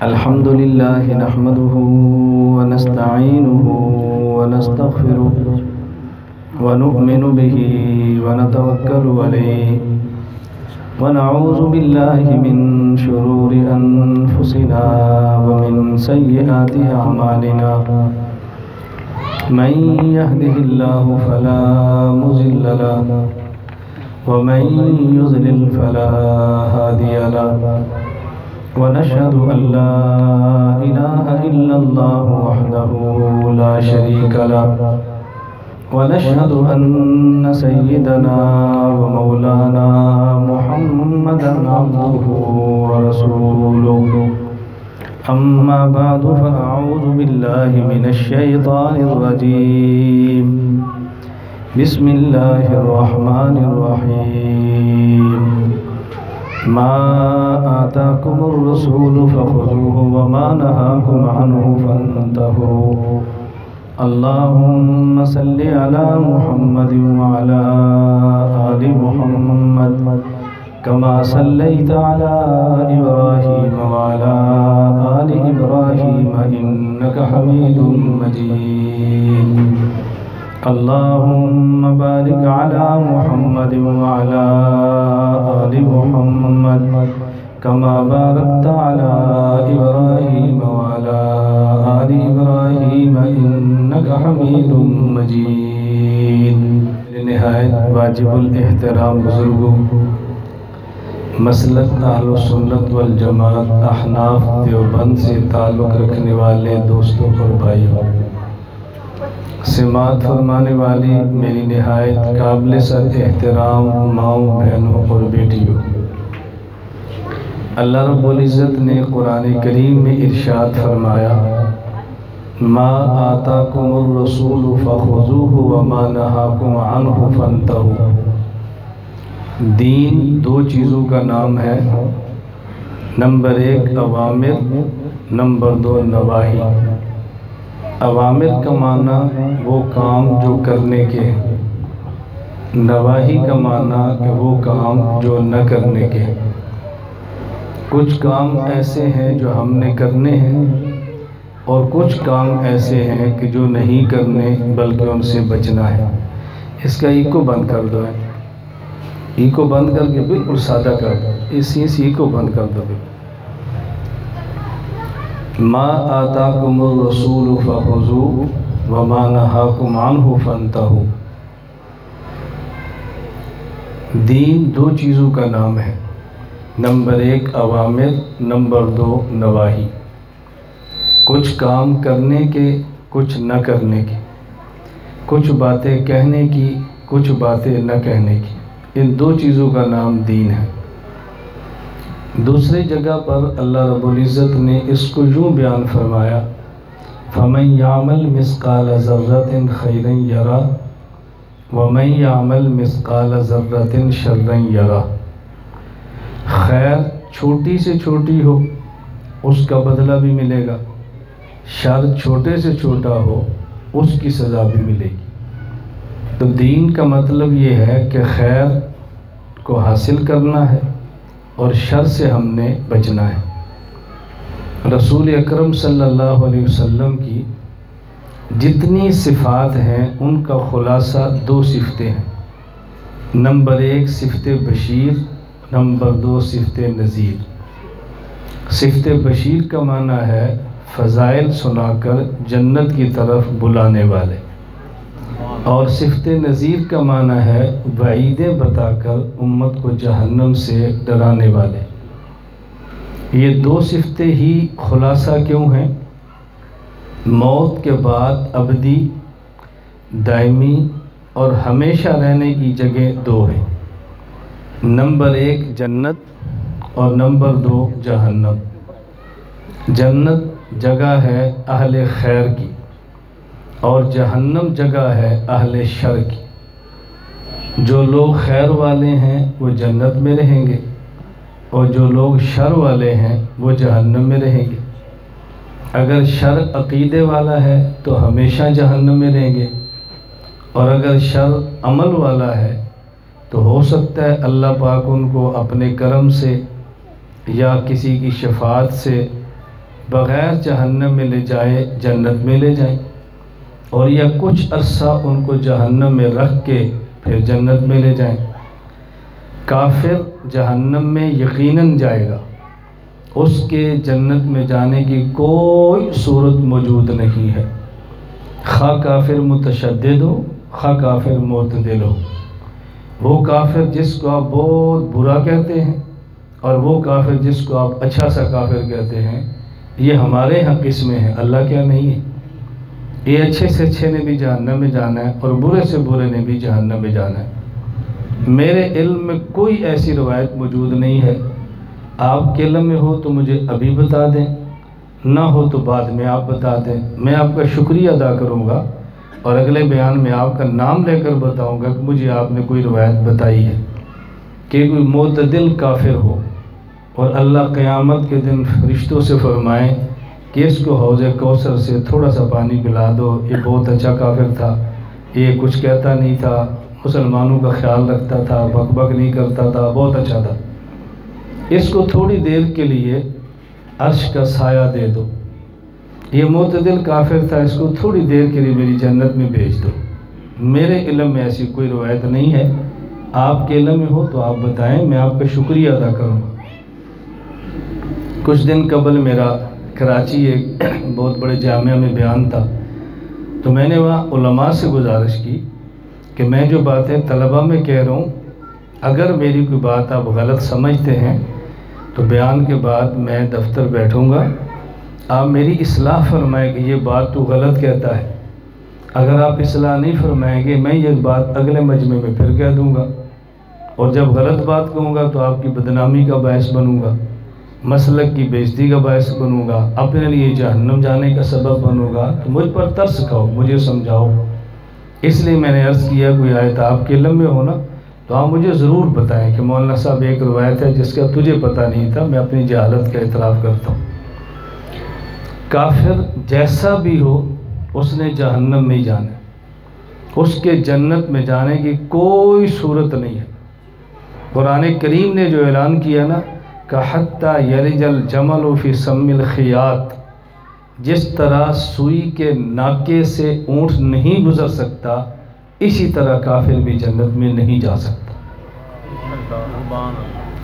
الحمد لله نحمده ونستعينه ونستغفره ونؤمن به ونتوكل عليه ونعوذ بالله من شرور أنفسنا ومن سيئات أعمالنا من يهده الله فلا مضل له ومن يضلل فلا هادي له ونشهد أن لا إله إلا الله وحده لا شريك له ونشهد أن سيدنا ومولانا محمدا عبده ورسوله أما بعد فأعوذ بالله من الشيطان الرجيم بسم الله الرحمن الرحيم ما آتاكم الرسول فخذوه وما نهاكم عنه فانتهوا اللهم صل على محمد وعلى آل محمد كما صليت على إبراهيم وعلى آل إبراهيم إنك حميد مجيد اللهم بارك على محمد وعلى آل محمد كما باركت على إبراهيم وعلى آل إبراهيم إنك حميد مجيد. نہایت واجب الاحترام بزرگوں، مسلک اہل سنت والجماعت احناف دیوبند سے تعلق رکھنے والے دوستوں اور بھائیوں، سماعت فرمانے والی میری نہایت قابل سر احترام ماؤں، بہنوں اور بیٹیوں، اللہ رب العزت نے قرآن کریم میں ارشاد فرمایا ما آتاکم الرسول فخذوه وما نہاکم عنہ فانتہوا. دین دو چیزوں کا نام ہے، نمبر 1 اوامر، نمبر 2 نواہی. اوامر کا معنی وہ کام جو کرنے کے ہیں، نواہی کا معنی کہ وہ کام جو نہ کرنے کے ہیں. کچھ کام ایسے ہیں جو ہم نے کرنے ہیں اور کچھ کام ایسے ہیں کہ جو نہیں کرنے بلکہ ان سے بچنا ہے. اس کا ایکو بند کر دو، ایکو بند کر کے بالکل سادہ کر دو، اس ایکو بند کر دو. ما آتاکم الرسول فخذوه وما نہاکم عنہ فانتہوا. دین دو چیزوں کا نام ہے، نمبر 1 اوامر، نمبر 2 نواہی. کچھ کام کرنے کے، کچھ نہ کرنے کے، کچھ باتیں کہنے کی، کچھ باتیں نہ کہنے کی. ان دو چیزوں کا نام دین ہے. دوسری جگہ پر اللہ رب العزت نے اس کو یوں بیان فرمایا فَمَنْ يَعْمَلْ مِثْقَالَ ذَرَّةٍ خَيْرًا يَرَهُ وَمَنْ يَعْمَلْ مِثْقَالَ ذَرَّةٍ شَرًّا يَرَهُ. خیر چھوٹی سے چھوٹی ہو اس کا بدلہ بھی ملے گا، شر چھوٹے سے چھوٹا ہو اس کی سزا بھی ملے گی. تو دین کا مطلب یہ ہے کہ خیر کو حاصل کرنا ہے اور شر سے ہم نے بچنا ہے. رسول اکرم صلی اللہ علیہ وسلم کی جتنی صفات ہیں ان کا خلاصہ 2 صفتیں ہیں. نمبر 1 صفت بشیر، نمبر 2 صفت نذیر. صفت بشیر کا معنی ہے فضائل سنا کر جنت کی طرف بلانے والے، اور صفت نذیر کا معنی ہے وعیدیں بتا کر امت کو جہنم سے ڈرانے والے. یہ 2 صفتیں ہی خلاصہ کیوں ہیں؟ موت کے بعد ابدی، دائمی اور ہمیشہ رہنے کی جگہ 2 ہیں. نمبر 1 جنت اور نمبر 2 جہنم. جنت جگہ ہے اہل خیر کی اور جہنم جگہ ہے اہل شر کی. جو لوگ خیر والے ہیں وہ جنت میں رہیں گے اور جو لوگ شر والے ہیں وہ جہنم میں رہیں گے. اگر شر عقیدے والا ہے تو ہمیشہ جہنم میں رہیں گے، اور اگر شر عمل والا ہے تو ہو سکتا ہے اللہ پاک ان کو اپنے کرم سے یا کسی کی شفاعت سے بغیر جہنم میں لے جائے جنت میں لے جائیں، اور یا کچھ عرصہ ان کو جہنم میں رکھ کے پھر جنت میں لے جائیں۔ کافر جہنم میں یقیناً جائے گا، اس کے جنت میں جانے کی کوئی صورت موجود نہیں ہے، خواہ کافر متشدد ہو خواہ کافر معتدل ہو۔ وہ کافر جس کو آپ بہت برا کہتے ہیں اور وہ کافر جس کو آپ اچھا سا کافر کہتے ہیں، یہ ہمارے ہاں قسمیں ہیں، اللہ کیا نہیں ہے۔ یہ اچھے سے اچھے نے بھی جہنم میں جانا ہے اور برے سے برے نے بھی جہنم میں جانا ہے۔ میرے علم میں کوئی ایسی روایت موجود نہیں ہے، آپ کے علم میں ہو تو مجھے ابھی بتا دیں، نہ ہو تو بعد میں آپ بتا دیں، میں آپ کا شکریہ ادا کروں گا اور اگلے بیان میں آپ کا نام لے کر بتاؤں گا کہ مجھے آپ نے کوئی روایت بتائی ہے کہ کوئی معتدل کافر ہو اور اللہ قیامت کے دن فرشتوں سے فرمائے کہ اس کو حوض کوثر سے تھوڑا سا پانی پلا دو، یہ بہت اچھا کافر تھا، یہ کچھ کہتا نہیں تھا، مسلمانوں کا خیال رکھتا تھا، بک بک نہیں کرتا تھا، بہت اچھا تھا، اس کو تھوڑی دیر کے لیے عرش کا سایہ دے دو، یہ معتدل کافر تھا، اس کو تھوڑی دیر کے لیے میری جنت میں بھیج دو۔ میرے علم میں ایسی کوئی روایت نہیں ہے، آپ کے علم میں ہو تو آپ بتائیں، میں آپ کا شکریہ ادا کروں گا۔ کچھ دن قبل میرا کراچی ایک بہت بڑے جامعہ میں بیان تھا، تو میں نے وہاں علماء سے گزارش کی کہ میں جو باتیں طلبہ میں کہہ رہا ہوں، اگر میری کوئی بات آپ غلط سمجھتے ہیں تو بیان کے بعد میں دفتر بیٹھوں گا، آپ میری اصلاح فرمائیں کہ یہ بات تو غلط کہتا ہے، اگر آپ اصلاح نہیں فرمائیں گے میں یہ بات اگلے مجمع میں پھر کہہ دوں گا، اور جب غلط بات کہوں گا تو آپ کی بدنامی کا باعث بنوں گا، مسلک کی بے عزتی کا باعث بنوں گا، اپنے لیے جہنم جانے کا سبب بنوں گا، تو مجھ پر ترس کھاؤ، مجھے سمجھاؤ۔ اس لیے میں نے عرض کیا کوئی آیت آپ کے علم میں ہو نا تو آپ مجھے ضرور بتائیں کہ مولانا صاحب ایک روایت ہے جس کا تجھے پتہ نہیں تھا، میں اپنی جہالت کا اعتراف کرتا ہوں۔ کافر جیسا بھی ہو اس نے جہنم میں ہی جانا ہے، اس کے جنت میں جانے کی کوئی صورت نہیں ہے۔ قرآن کریم نے جو اعلان کیا نا کہ حتیٰ یلج الجمل فی سم الخیاط، جس طرح سوئی کے ناکے سے اونٹ نہیں گزر سکتا، اسی طرح کافر بھی جنت میں نہیں جا سکتا۔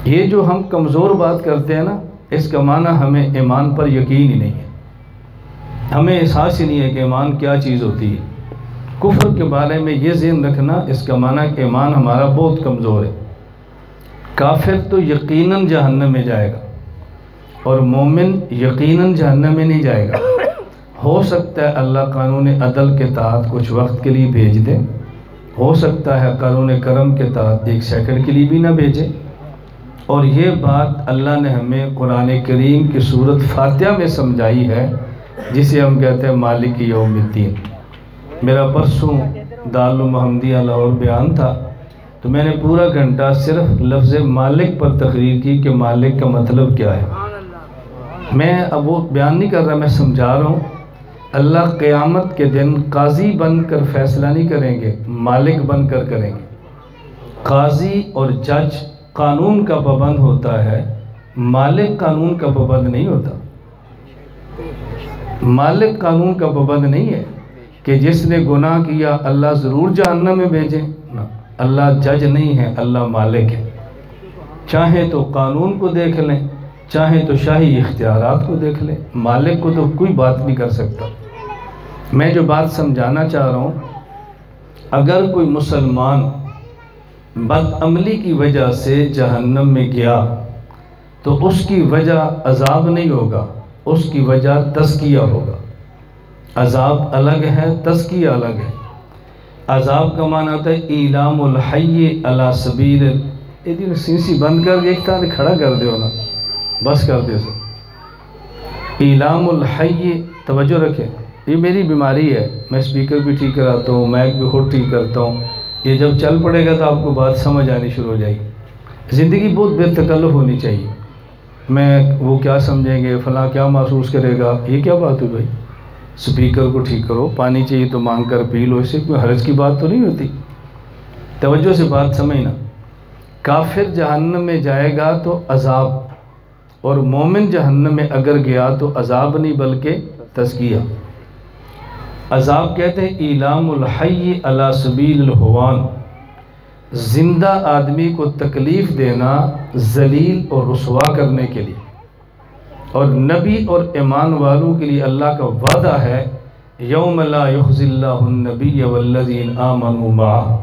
یہ جو ہم کمزور بات کرتے ہیں نا، اس کا معنی ہمیں ایمان پر یقین ہی نہیں ہے، ہمیں احساس ہی نہیں ہے کہ ایمان کیا چیز ہوتی ہے۔ کفر کے بارے میں یہ ذہن رکھنا، اس کا معنی کہ ایمان ہمارا بہت کمزور ہے۔ کافر تو یقیناً جہنم میں جائے گا اور مومن یقیناً جہنم میں نہیں جائے گا۔ ہو سکتا ہے اللہ قانون عدل کے تحت کچھ وقت کے لیے بھیج دے، ہو سکتا ہے قانون کرم کے تحت ایک سیکنڈ کے لیے بھی نہ بھیجے، اور یہ بات اللہ نے ہمیں قرآن کریم کی سورت فاتحہ میں سمجھائی ہے، جسے ہم کہتے ہیں مالک یوم الدین۔ میرا پرسوں دارالمحمدیہ لاہور بیان تھا، تو میں نے پورا گھنٹہ صرف لفظ مالک پر تقریر کی کہ مالک کا مطلب کیا ہے۔ میں اب وہ بیان نہیں کر رہا، میں سمجھا رہا ہوں۔ اللہ قیامت کے دن قاضی بن کر فیصلہ نہیں کریں گے، مالک بن کر کریں گے۔ قاضی اور جج قانون کا پابند ہوتا ہے، مالک قانون کا پابند نہیں ہوتا۔ مالک قانون کا پابند نہیں ہے کہ جس نے گناہ کیا اللہ ضرور جہنم میں بھیجے، اللہ جج نہیں ہے، اللہ مالک ہے۔ چاہے تو قانون کو دیکھ لیں، چاہے تو شاہی اختیارات کو دیکھ لیں، مالک کو تو کوئی بات نہیں کر سکتا۔ میں جو بات سمجھانا چاہ رہا ہوں، اگر کوئی مسلمان بدعملی کی وجہ سے جہنم میں گیا تو اس کی وجہ عذاب نہیں ہوگا، اس کی وجہ تزکیہ ہوگا۔ عذاب الگ ہے، تزکیہ الگ ہے۔ عذاب کا معنی ہوتا ہے اعلام الحی علی سبیل، یہ سینسی بند کر کے ایک طرح کھڑا کر دیو نا، بس کر دے سو۔ اعلام الحی، توجہ رکھیں، یہ میری بیماری ہے، میں سپیکر بھی ٹھیک کراتا ہوں، مائک بھی خود ٹھیک کرتا ہوں، یہ جب چل پڑے گا تو آپ کو بات سمجھ آنی شروع ہو جائے گی۔ زندگی بہت بے تکلف ہونی چاہیے۔ میں وہ کیا سمجھیں گے، فلاں کیا محسوس کرے گا، یہ کیا بات ہوئی بھائی؟ سپیکر کو ٹھیک کرو، پانی چاہیے تو مانگ کر پی لو، اس سے کوئی حرج کی بات تو نہیں ہوتی۔ توجہ سے بات سمجھنا۔ کافر جہنم میں جائے گا تو عذاب، اور مومن جہنم میں اگر گیا تو عذاب نہیں بلکہ تزکیہ۔ عذاب کہتے ہیں اعلام الحی علی سبیل الہوان، زندہ آدمی کو تکلیف دینا ذلیل اور رسوا کرنے کے لیے، اور نبی اور ایمان والوں کے لیے اللہ کا وعدہ ہے یوم لا یخزی اللہ النبی والذین آمنوا معہ،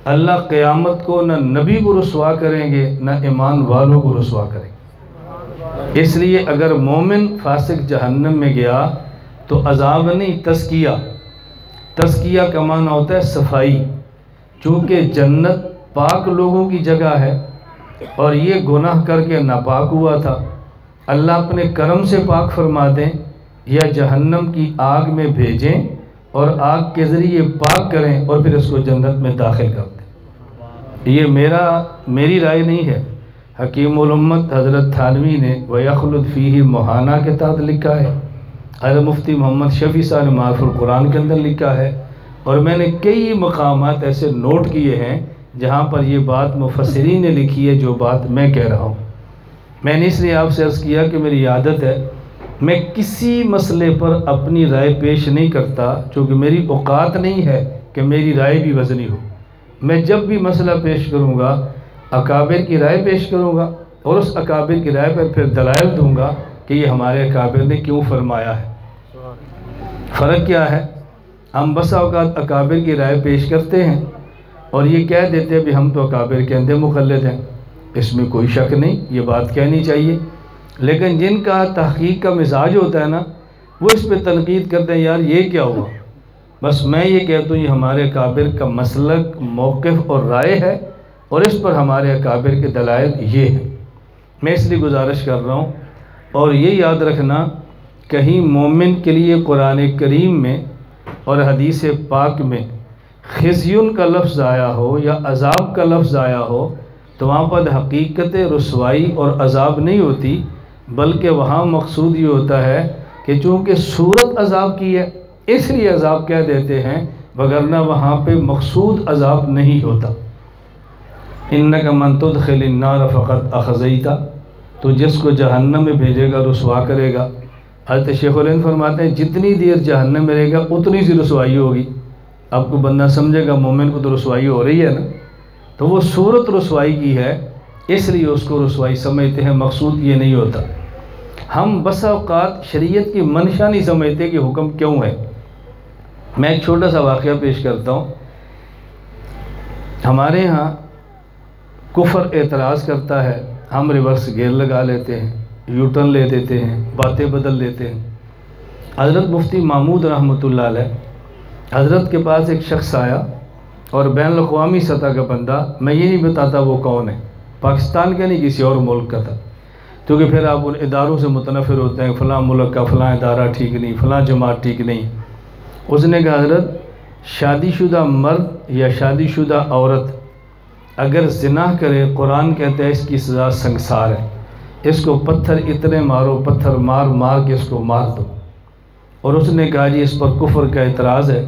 اللہ قیامت کو نہ نبی کو رسوا کریں گے نہ ایمان والوں کو رسوا کریں گے۔ اس لیے اگر مومن فاسق جہنم میں گیا تو عذاب نہیں، تزکیہ۔ تزکیہ کا معنی ہوتا ہے صفائی، چونکہ جنت پاک لوگوں کی جگہ ہے اور یہ گناہ کر کے ناپاک ہوا تھا، اللہ اپنے کرم سے پاک فرما دیں یا جہنم کی آگ میں بھیجیں اور آگ کے ذریعے پاک کریں اور پھر اس کو جنت میں داخل کر دیں۔ یہ میری رائے نہیں ہے، حکیم الامت حضرت تھانوی نے وَيَخْلُدْ فِيهِ مُحَانَہ کے تحت لکھا ہے، حضرت مفتی محمد شفیع صاحب نے معارف القرآن کے اندر لکھا ہے، اور میں نے کئی مقامات ایسے نوٹ کیے ہیں جہاں پر یہ بات مفسرین نے لکھی ہے جو بات میں کہہ رہا ہوں۔ میں نے اس لیے آپ سے عرض کیا کہ میری عادت ہے میں کسی مسئلے پر اپنی رائے پیش نہیں کرتا، چونکہ میری اوقات نہیں ہے کہ میری رائے بھی وزنی ہو۔ میں جب بھی مسئلہ پیش کروں گا اکابر کی رائے پیش کروں گا اور اس اکابر کی رائے پر پھر دلائل دوں گا کہ یہ ہمارے اکابر نے کیوں فرمایا ہے۔ فرق کیا ہے؟ ہم بسا اوقات اکابر کی رائے پیش کرتے ہیں اور یہ کہہ دیتے ہیں بھی ہم تو اکابر کے اندھے مقلد ہیں، اس میں کوئی شک نہیں، یہ بات کہنی چاہیے، لیکن جن کا تحقیق کا مزاج ہوتا ہے نا وہ اس پہ تنقید کرتے ہیں یار یہ کیا ہوا۔ بس میں یہ کہتا ہوں یہ ہمارے اکابر کا مسلک، موقف اور رائے ہے اور اس پر ہمارے اکابر کے دلائل یہ ہیں۔ میں اس لیے گزارش کر رہا ہوں، اور یہ یاد رکھنا کہیں مومن کے لیے قرآن کریم میں اور حدیث پاک میں خزیون کا لفظ آیا ہو یا عذاب کا لفظ آیا ہو تو وہاں پر حقیقت رسوائی اور عذاب نہیں ہوتی، بلکہ وہاں مقصود یہ ہوتا ہے کہ چونکہ صورت عذاب کی ہے اس لیے عذاب کہہ دیتے ہیں، وگرنہ وہاں پہ مقصود عذاب نہیں ہوتا۔ اِنَّكَ مَن تُدْخِلِ النَّارَ فَقَدْ أَخْزَيْتَ، تو جس کو جہنم میں بھیجے گا رسوا کرے گا۔ حضرت شیخ الہند فرماتے ہیں جتنی دیر جہنم میں رہے گا اتنی سی رسوائی ہوگی۔ اب کو بندہ سمجھے گا مومن کو تو رسوائی ہو رہی ہے نا، تو وہ صورت رسوائی کی ہے اس لیے اس کو رسوائی سمجھتے ہیں، مقصود یہ نہیں ہوتا۔ ہم بسا اوقات شریعت کی منشا نہیں سمجھتے کہ حکم کیوں ہے۔ میں ایک چھوٹا سا واقعہ پیش کرتا ہوں۔ ہمارے ہاں کفر اعتراض کرتا ہے، ہم ریورس گیئر لگا لیتے ہیں، یو ٹرن لے دیتے ہیں، باتیں بدل لیتے ہیں۔ حضرت مفتی محمود رحمۃ اللہ علیہ حضرت کے پاس ایک شخص آیا اور بین الاقوامی سطح کا بندہ، میں یہ نہیں بتاتا وہ کون ہے، پاکستان کا نہیں کسی اور ملک کا تھا، کیونکہ پھر آپ ان اداروں سے متنفر ہوتے ہیں، فلاں ملک کا فلاں ادارہ ٹھیک نہیں، فلاں جماعت ٹھیک نہیں۔ اس نے کہا حضرت شادی شدہ مرد یا شادی شدہ عورت اگر زنا کرے قرآن کہتا ہے اس کی سزا سنگسار ہے، اس کو پتھر اتنے مارو، پتھر مار مار کے اس کو مار دو۔ اور اس نے کہا جی اس پر کفر کا اعتراض ہے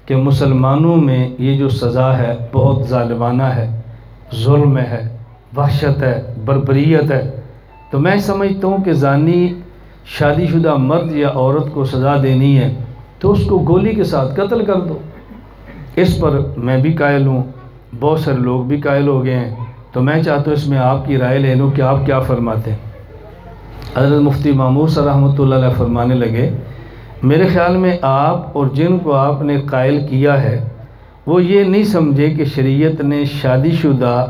کہ مسلمانوں میں یہ جو سزا ہے بہت ظالمانہ ہے، ظلم ہے، وحشت ہے، بربریت ہے۔ تو میں سمجھتا ہوں کہ زانی شادی شدہ مرد یا عورت کو سزا دینی ہے تو اس کو گولی کے ساتھ قتل کر دو۔ اس پر میں بھی قائل ہوں، بہت سارے لوگ بھی قائل ہو گئے ہیں، تو میں چاہتا ہوں اس میں آپ کی رائے لے لوں کہ آپ کیا فرماتے ہیں۔ حضرت مفتی مامور صاحب رحمۃ اللہ علیہ فرمانے لگے میرے خیال میں آپ اور جن کو آپ نے قائل کیا ہے وہ یہ نہیں سمجھے کہ شریعت نے شادی شدہ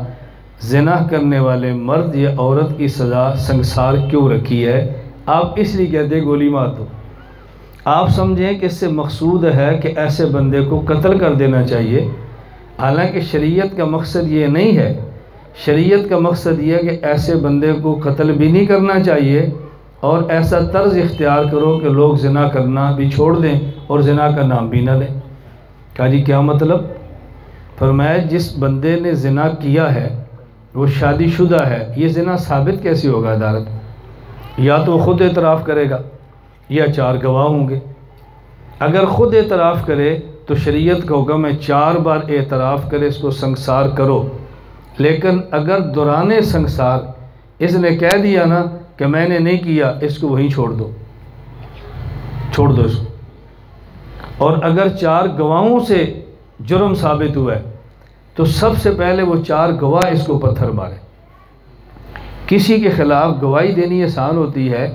زنا کرنے والے مرد یا عورت کی سزا سنگسار کیوں رکھی ہے، آپ اس لیے کہتے گولی مار دو۔ آپ سمجھیں کہ اس سے مقصود ہے کہ ایسے بندے کو قتل کر دینا چاہیے، حالانکہ شریعت کا مقصد یہ نہیں ہے۔ شریعت کا مقصد یہ ہے کہ ایسے بندے کو قتل بھی نہیں کرنا چاہیے اور ایسا طرز اختیار کرو کہ لوگ زنا کرنا بھی چھوڑ دیں اور زنا کا نام بھی نہ لیں۔ کہا جی کیا مطلب؟ فرمایا جس بندے نے زنا کیا ہے وہ شادی شدہ ہے، یہ زنا ثابت کیسے ہوگا عدالت؟ یا تو خود اعتراف کرے گا یا 4 گواہ ہوں گے۔ اگر خود اعتراف کرے تو شریعت کا حکم ہے 4 بار اعتراف کرے اس کو سنگسار کرو، لیکن اگر دوران سنگسار اس نے کہہ دیا نا کہ میں نے نہیں کیا، اس کو وہیں چھوڑ دو اس کو۔ اور اگر 4 گواہوں سے جرم ثابت ہوا ہے تو سب سے پہلے وہ 4 گواہ اس کو پتھر مارے۔ کسی کے خلاف گواہی دینی آسان ہوتی ہے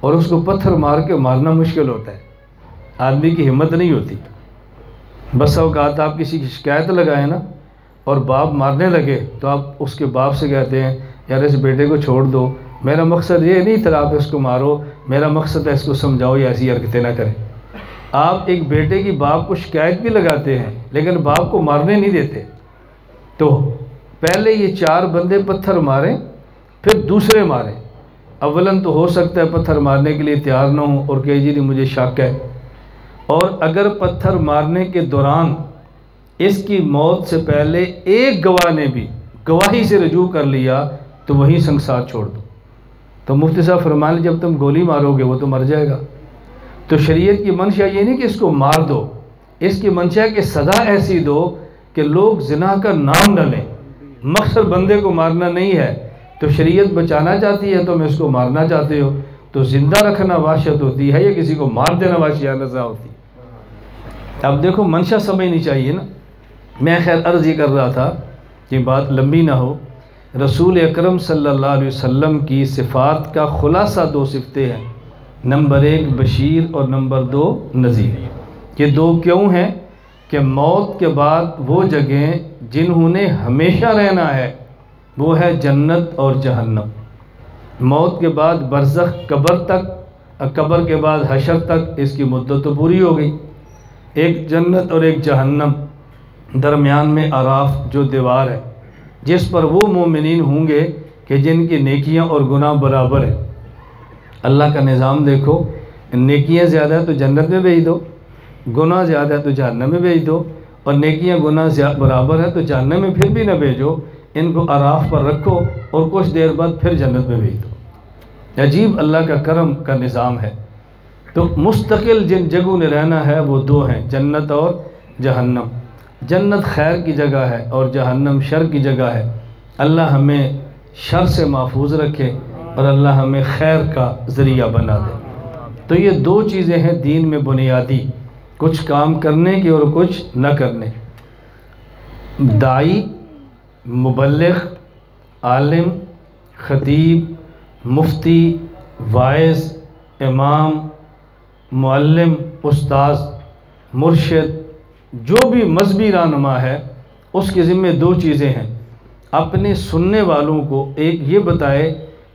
اور اس کو پتھر مار کے مارنا مشکل ہوتا ہے، آدمی کی ہمت نہیں ہوتی۔ بس اوقات آپ کسی کی شکایت لگائیں نا اور باپ مارنے لگے تو آپ اس کے باپ سے کہتے ہیں یار اس بیٹے کو چھوڑ دو، میرا مقصد یہ نہیں تھا آپ اس کو مارو، میرا مقصد ہے اس کو سمجھاؤ یا ایسی حرکتیں نہ کریں۔ آپ ایک بیٹے کی باپ کو شکایت بھی لگاتے ہیں لیکن باپ کو مارنے نہیں دیتے۔ تو پہلے یہ 4 بندے پتھر ماریں پھر دوسرے ماریں۔ اولاً تو ہو سکتا ہے پتھر مارنے کے لیے تیار نہ ہوں اور کہ جی مجھے شک ہے، اور اگر پتھر مارنے کے دوران اس کی موت سے پہلے ایک گواہ نے بھی گواہی سے رجوع کر لیا تو وہیں سنگسار چھوڑ دو۔ تو مفتی صاحب فرمانے جب تم گولی مارو گے وہ تو مر جائے گا۔ تو شریعت کی منشا یہ نہیں کہ اس کو مار دو، اس کی منشا ہے کہ سزا ایسی دو کہ لوگ زنا کا نام نہ لیں۔ مقصد بندے کو مارنا نہیں ہے، تو شریعت بچانا چاہتی ہے تم اس کو مارنا چاہتے ہو، تو زندہ رکھنا وحشت ہوتی ہے یا کسی کو مار دینا وحشیانہ سزا ہوتی ہے۔ اب دیکھو منشا سمجھنی چاہیے نا۔ میں خیر عرض یہ کر رہا تھا کہ بات لمبی نہ ہو، رسول اکرم صلی اللہ علیہ وسلم کی صفات کا خلاصہ 2 صفتیں ہیں، نمبر 1 بشیر اور نمبر 2 نذیر۔ یہ 2 کیوں ہیں کہ موت کے بعد وہ جگہیں جنہوں نے ہمیشہ رہنا ہے وہ ہے جنت اور جہنم۔ موت کے بعد برزخ قبر تک، قبر کے بعد حشر تک اس کی مدت تو پوری ہو گئی، ایک جنت اور ایک جہنم، درمیان میں اعراف جو دیوار ہے جس پر وہ مومنین ہوں گے کہ جن کی نیکیاں اور گناہ برابر ہیں۔ اللہ کا نظام دیکھو، نیکیاں زیادہ ہے تو جنت میں بھیج دو، گناہ زیادہ ہے تو جہنم میں بھیج دو، اور نیکیاں گناہ برابر ہے تو جہنم میں پھر بھی نہ بھیجو، ان کو اعراف پر رکھو اور کچھ دیر بعد پھر جنت میں بھیج دو۔ عجیب اللہ کا کرم کا نظام ہے۔ تو مستقل جن جگہوں نے رہنا ہے وہ 2 ہیں، جنت اور جہنم۔ جنت خیر کی جگہ ہے اور جہنم شر کی جگہ ہے۔ اللہ ہمیں شر سے محفوظ رکھے اور اللہ ہمیں خیر کا ذریعہ بنا دے۔ تو یہ 2 چیزیں ہیں دین میں بنیادی، کچھ کام کرنے کی اور کچھ نہ کرنے۔ داعی، مبلغ، عالم، خطیب، مفتی، واعظ، امام، معلم، استاذ، مرشد، جو بھی مذہبی رہنما ہے اس کے ذمہ 2 چیزیں ہیں۔ اپنے سننے والوں کو ایک یہ بتائے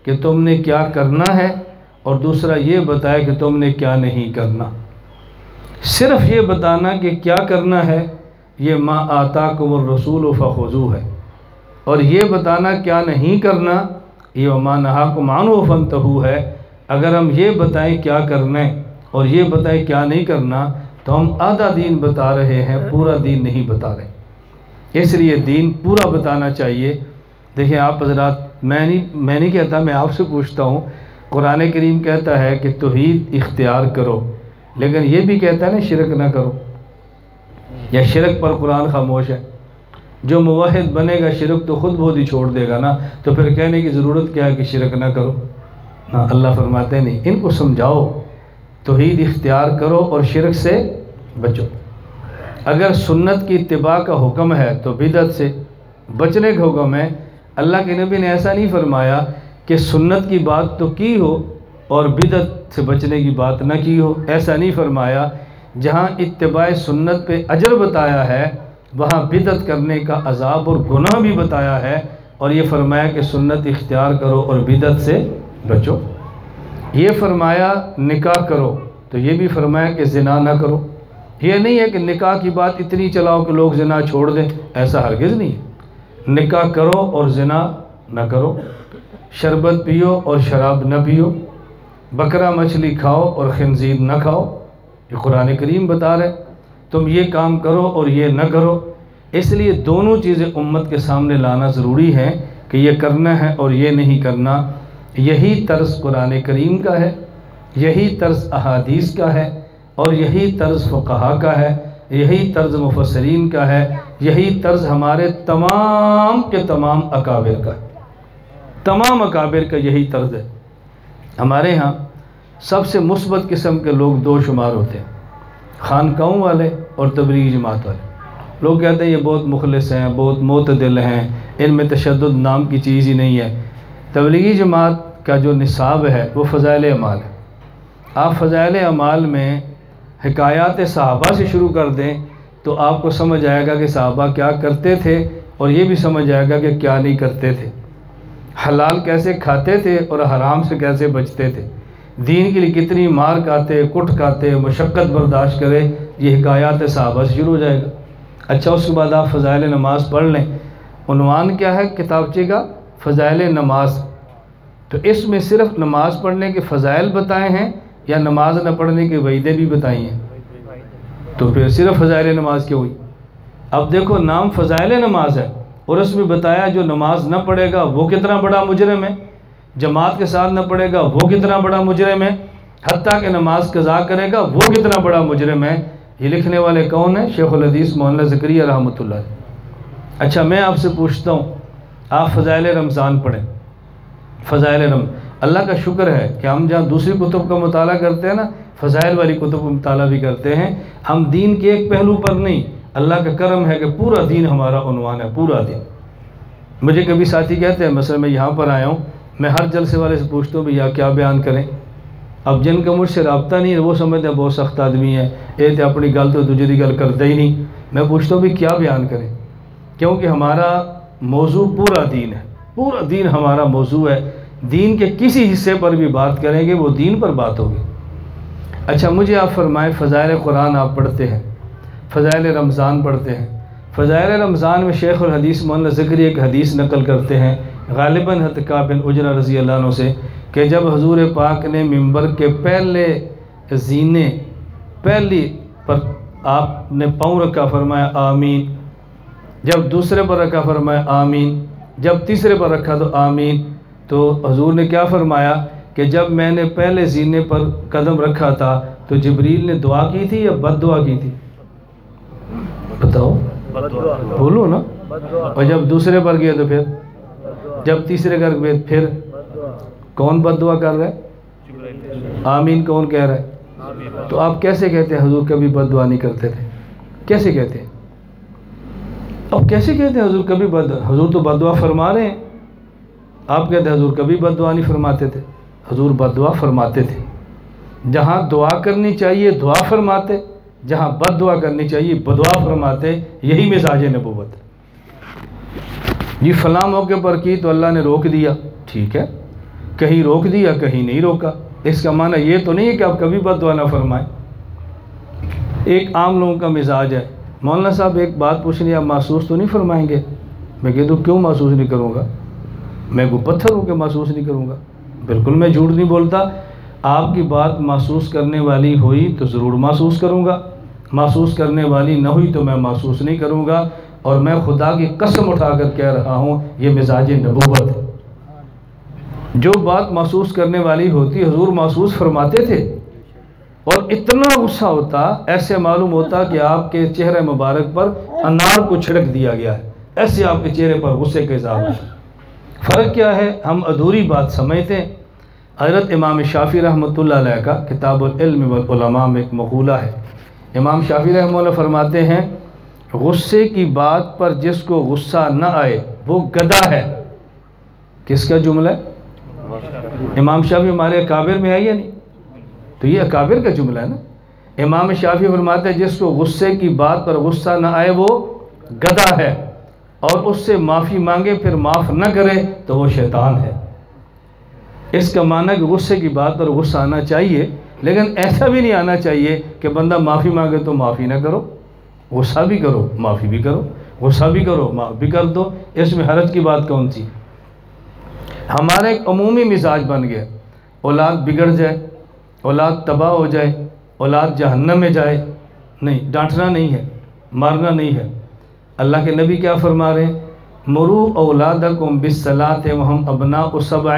کہ تم نے کیا کرنا ہے، اور دوسرا یہ بتائے کہ تم نے کیا نہیں کرنا۔ صرف یہ بتانا کہ کیا کرنا ہے یہ ما آتاکم الرسول فخذوہ ہے، اور یہ بتانا کیا نہیں کرنا یہ وما نہاکم عنہ فانتہوا ہے۔ اگر ہم یہ بتائیں کیا کرنا ہے اور یہ بتائیں کیا نہیں کرنا تو ہم آدھا دین بتا رہے ہیں، پورا دین نہیں بتا رہے۔ اس لیے دین پورا بتانا چاہیے۔ دیکھیں آپ حضرات، میں نہیں کہتا، میں آپ سے پوچھتا ہوں، قرآن کریم کہتا ہے کہ توحید اختیار کرو، لیکن یہ بھی کہتا ہے نا شرک نہ کرو، یا شرک پر قرآن خاموش ہے؟ جو موحد بنے گا شرک تو خود بہت ہی چھوڑ دے گا نا، تو پھر کہنے کی ضرورت کیا ہے کہ شرک نہ کرو؟ ہاں، اللہ فرماتے نہیں، ان کو سمجھاؤ توحید اختیار کرو اور شرک سے بچو۔ اگر سنت کی اتباع کا حکم ہے تو بدعت سے بچنے کا حکم ہے۔ اللہ کے نبی نے ایسا نہیں فرمایا کہ سنت کی بات تو کی ہو اور بدعت سے بچنے کی بات نہ کی ہو، ایسا نہیں فرمایا۔ جہاں اتباع سنت پہ اجر بتایا ہے وہاں بدعت کرنے کا عذاب اور گناہ بھی بتایا ہے، اور یہ فرمایا کہ سنت اختیار کرو اور بدعت سے بچو۔ یہ فرمایا نکاح کرو تو یہ بھی فرمایا کہ زنا نہ کرو۔ یہ نہیں ہے کہ نکاح کی بات اتنی چلاؤ کہ لوگ زنا چھوڑ دیں، ایسا ہرگز نہیں ہے۔ نکاح کرو اور زنا نہ کرو، شربت پیو اور شراب نہ پیو، بکرا مچھلی کھاؤ اور خنزیر نہ کھاؤ، یہ قرآن کریم بتا رہے۔ تم یہ کام کرو اور یہ نہ کرو۔ اس لیے دونوں چیزیں امت کے سامنے لانا ضروری ہے کہ یہ کرنا ہے اور یہ نہیں کرنا۔ یہی طرز قرآن کریم کا ہے، یہی طرز احادیث کا ہے، اور یہی طرز فقہا کا ہے، یہی طرز مفسرین کا ہے، یہی طرز ہمارے تمام کے تمام اکابر کا ہے۔ تمام اکابر کا یہی طرز ہے۔ ہمارے ہاں سب سے مثبت قسم کے لوگ دو شمار ہوتے ہیں، خانقاہوں والے اور تبلیغی جماعت والے۔ لوگ کہتے ہیں یہ بہت مخلص ہیں، بہت معتدل ہیں، ان میں تشدد نام کی چیز ہی نہیں ہے۔ تبلیغی جماعت کا جو نصاب ہے وہ فضائل اعمال ہے۔ آپ فضائل اعمال میں حکایات صحابہ سے شروع کر دیں تو آپ کو سمجھ آئے گا کہ صحابہ کیا کرتے تھے، اور یہ بھی سمجھ آئے گا کہ کیا نہیں کرتے تھے، حلال کیسے کھاتے تھے اور حرام سے کیسے بچتے تھے، دین کے لیے کتنی مار کھاتے، کٹ کھاتے، مشقت برداشت کرے۔ یہ حکایات صحابہ سے شروع ہو جائے گا۔ اچھا، اس کے بعد آپ فضائل نماز پڑھ لیں۔ عنوان کیا ہے کتابچے کا؟ فضائل نماز۔ تو اس میں صرف نماز پڑھنے کے فضائل بتائے ہیں یا نماز نہ پڑھنے کے وعیدیں بھی بتائی ہیں؟ تو پھر صرف فضائل نماز کیوں ہوئی؟ اب دیکھو، نام فضائل نماز ہے اور اس میں بتایا جو نماز نہ پڑھے گا وہ کتنا بڑا مجرم ہے، جماعت کے ساتھ نہ پڑھے گا وہ کتنا بڑا مجرم ہے، حتیٰ کہ نماز قضا کرے گا وہ کتنا بڑا مجرم ہے۔ یہ لکھنے والے کون ہیں؟ شیخ الحدیث مولانا زکریہ رحمۃ اللہ علیہ۔ اچھا، میں آپ سے پوچھتا ہوں، آپ فضائل رمضان پڑھیں۔ فضائل اللہ کا شکر ہے کہ ہم جہاں دوسری کتب کا مطالعہ کرتے ہیں نا، فضائل والی کتب کا مطالعہ بھی کرتے ہیں۔ ہم دین کے ایک پہلو پر نہیں، اللہ کا کرم ہے کہ پورا دین ہمارا عنوان ہے، پورا دین۔ مجھے کبھی ساتھی کہتے ہیں، مثلا میں یہاں پر آیا ہوں، میں ہر جلسے والے سے پوچھتا ہوں بھیا کیا بیان کریں۔ اب جن کا مجھ سے رابطہ نہیں ہے وہ سمجھتے ہیں بہت سخت آدمی ہے، یہ تو اپنی گل تو دوسری گل کرتا ہی نہیں۔ میں پوچھتا ہوں بھی کیا بیان کریں، کیونکہ ہمارا موضوع پورا دین ہے، پورا دین ہمارا موضوع ہے۔ دین کے کسی حصے پر بھی بات کریں گے وہ دین پر بات ہوگی۔ اچھا، مجھے آپ فرمائیں، فضائل قرآن آپ پڑھتے ہیں، فضائل رمضان پڑھتے ہیں۔ فضائل رمضان میں شیخ الحدیث مولانا زکریا ایک حدیث نقل کرتے ہیں غالباً حضرت کعب بن عجرہ رضی اللہ عنہ سے، کہ جب حضور پاک نے ممبر کے پہلے زینے پہلی پر آپ نے پاؤں رکھا، فرمایا آمین، جب دوسرے پر رکھا فرمایا آمین، جب تیسرے پر رکھا تو آمین۔ تو حضور نے کیا فرمایا کہ جب میں نے پہلے زینے پر قدم رکھا تھا تو جبریل نے دعا کی تھی یا بد دعا کی تھی؟ بتاؤ، بولو نا۔ اور جب دوسرے پر گئے تو پھر، جب تیسرے کر گئے پھر کون بد دعا کر رہا ہے؟ آمین کون کہہ رہا ہے؟ تو آپ کیسے کہتے ہیں حضور کبھی بد دعا نہیں کرتے تھے؟ کیسے کہتے ہیں؟ اب کیسے کہتے ہیں حضور کبھی حضور تو بد دعا فرما رہے ہیں، آپ کہتے ہیں حضور کبھی بد دعا نہیں فرماتے تھے؟ حضور بد دعا فرماتے تھے، جہاں دعا کرنی چاہیے دعا فرماتے، جہاں بد دعا کرنی چاہیے بد دعا فرماتے۔ یہی مزاج نبوت ہے۔ یہ فلاں موقع پر کی تو اللہ نے روک دیا، ٹھیک ہے، کہیں روک دیا کہیں نہیں روکا، اس کا معنی یہ تو نہیں ہے کہ آپ کبھی بد دعا نہ فرمائیں۔ ایک عام لوگوں کا مزاج ہے، مولانا صاحب ایک بات پوچھنی، آپ محسوس تو نہیں فرمائیں گے؟ میں کہتا ہوں کیوں محسوس نہیں کروں گا؟ میں کوئی پتھر ہوں کہ محسوس نہیں کروں گا؟ بالکل میں جھوٹ نہیں بولتا۔ آپ کی بات محسوس کرنے والی ہوئی تو ضرور محسوس کروں گا، محسوس کرنے والی نہ ہوئی تو میں محسوس نہیں کروں گا۔ اور میں خدا کی قسم اٹھا کر کہہ رہا ہوں، یہ مزاج نبوت ہے۔ جو بات محسوس کرنے والی ہوتی حضور محسوس فرماتے تھے، اور اتنا غصہ ہوتا، ایسے معلوم ہوتا کہ آپ کے چہرے مبارک پر انار کو چھڑک دیا گیا ہے، ایسے آپ کے چہرے پر غصے کے اظہار ہوتا۔ فرق کیا ہے؟ ہم ادھوری بات سمجھتے ہیں۔ حضرت امام شافعی رحمۃ اللہ علیہ کا کتاب العلم والعلماء میں ایک مقولہ ہے۔ امام شافعی رحمۃ اللہ فرماتے ہیں، غصے کی بات پر جس کو غصہ نہ آئے وہ گدھا ہے۔ کس کا جملہ ہے؟ امام شافعی ہمارے اکابر میں ہے یا نہیں؟ تو یہ اکابر کا جملہ ہے نا۔ امام شافعی فرماتے ہیں جس کو غصے کی بات پر غصہ نہ آئے وہ گدھا ہے، اور اس سے معافی مانگے پھر معاف نہ کرے تو وہ شیطان ہے۔ اس کا معنی کہ غصے کی بات پر غصہ آنا چاہیے، لیکن ایسا بھی نہیں آنا چاہیے کہ بندہ معافی مانگے تو معافی نہ کرو، غصہ بھی کرو معافی بھی کرو، غصہ بھی کرو معاف بھی کر دو۔ اس میں حرج کی بات کون سی؟ ہمارا ایک عمومی مزاج بن گیا، اولاد بگڑ جائے، اولاد تباہ ہو جائے، اولاد جہنم میں جائے، نہیں، ڈانٹنا نہیں ہے، مارنا نہیں ہے۔ اللہ کے نبی کیا فرما رہے ہیں؟ مرو اولادکم بالصلاۃ وہم ابناء سبع،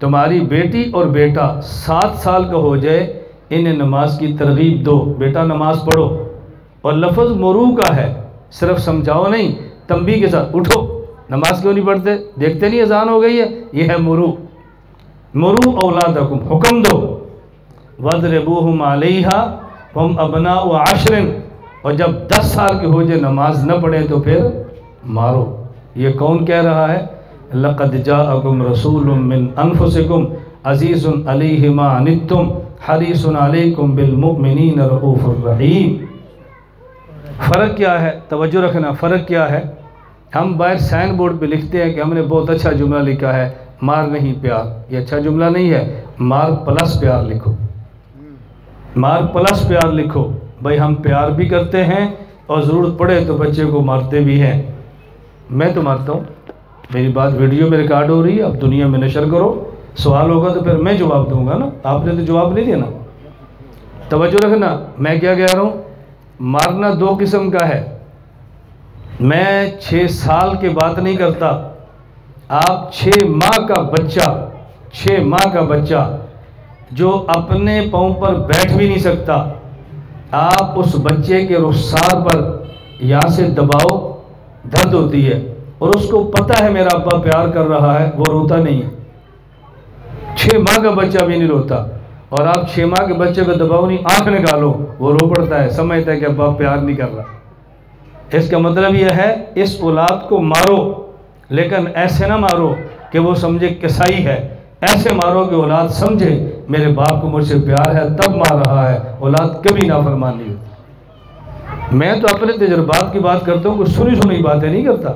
تمہاری بیٹی اور بیٹا 7 سال کا ہو جائے انہیں نماز کی ترغیب دو، بیٹا نماز پڑھو۔ اور لفظ مرو کا ہے، صرف سمجھاؤ نہیں، تنبیہ کے ساتھ اٹھو نماز کیوں نہیں پڑھتے؟ دیکھتے نہیں اذان ہو گئی ہے؟ یہ ہے مرو اولادکم، حکم دو، وَاضْرِبُوهُمْ عَلَيْهَا وَهُمْ أَبْنَاءُ عَشْرٍ، اور جب 10 سال کے ہو جائے نماز نہ پڑھیں تو پھر مارو۔ یہ کون کہہ رہا ہے؟ لَقَدْ جَاءَكُمْ رَسُولٌ مِّنْ أَنفُسِكُمْ عَزِيزٌ عَلَيْهِ مَا عَنِتُّمْ حَرِيصٌ عَلَيْكُمْ بِالْمُؤْمِنِينَ رَءُوفٌ رَحِيمٌ۔ فرق کیا ہے؟ توجہ رکھنا، فرق کیا ہے؟ ہم باہر سائن بورڈ پہ لکھتے ہیں کہ ہم نے بہت اچھا جملہ لکھا ہے، مار نہیں پیار، یہ اچھا جملہ نہیں ہے، مار پلس پیار لکھو، مار پلس پیار لکھو۔ بھائی ہم پیار بھی کرتے ہیں اور ضرورت پڑے تو بچے کو مارتے بھی ہیں۔ میں تو مارتا ہوں، میری بات ویڈیو میں ریکارڈ ہو رہی ہے، اب دنیا میں نشر کرو، سوال ہوگا تو پھر میں جواب دوں گا نا، آپ نے تو جواب نہیں دینا۔ توجہ رکھنا، میں کیا کہہ رہا ہوں؟ مارنا 2 قسم کا ہے۔ میں 6 سال کی بات نہیں کرتا، آپ 6 ماہ کا بچہ، 6 ماہ کا بچہ جو اپنے پاؤں پر بیٹھ بھی نہیں سکتا، آپ اس بچے کے رخسار پر یہاں سے دباؤ، درد ہوتی ہے، اور اس کو پتہ ہے میرا ابا پیار کر رہا ہے، وہ روتا نہیں ہے۔ 6 ماہ کا بچہ بھی نہیں روتا، اور آپ 6 ماہ کے بچے کو دباؤ نہیں، آنکھ نکالو، وہ رو پڑتا ہے، سمجھتا ہے کہ ابا پیار نہیں کر رہا۔ اس کا مطلب یہ ہے اس اولاد کو مارو، لیکن ایسے نہ مارو کہ وہ سمجھے کسائی ہے، ایسے مارو کہ اولاد سمجھے میرے باپ کو مجھ سے پیار ہے تب مار رہا ہے۔ اولاد کبھی نافرمان نہیں ہوتی۔ میں تو اپنے تجربات کی بات کرتا ہوں، کوئی سنی باتیں نہیں کرتا۔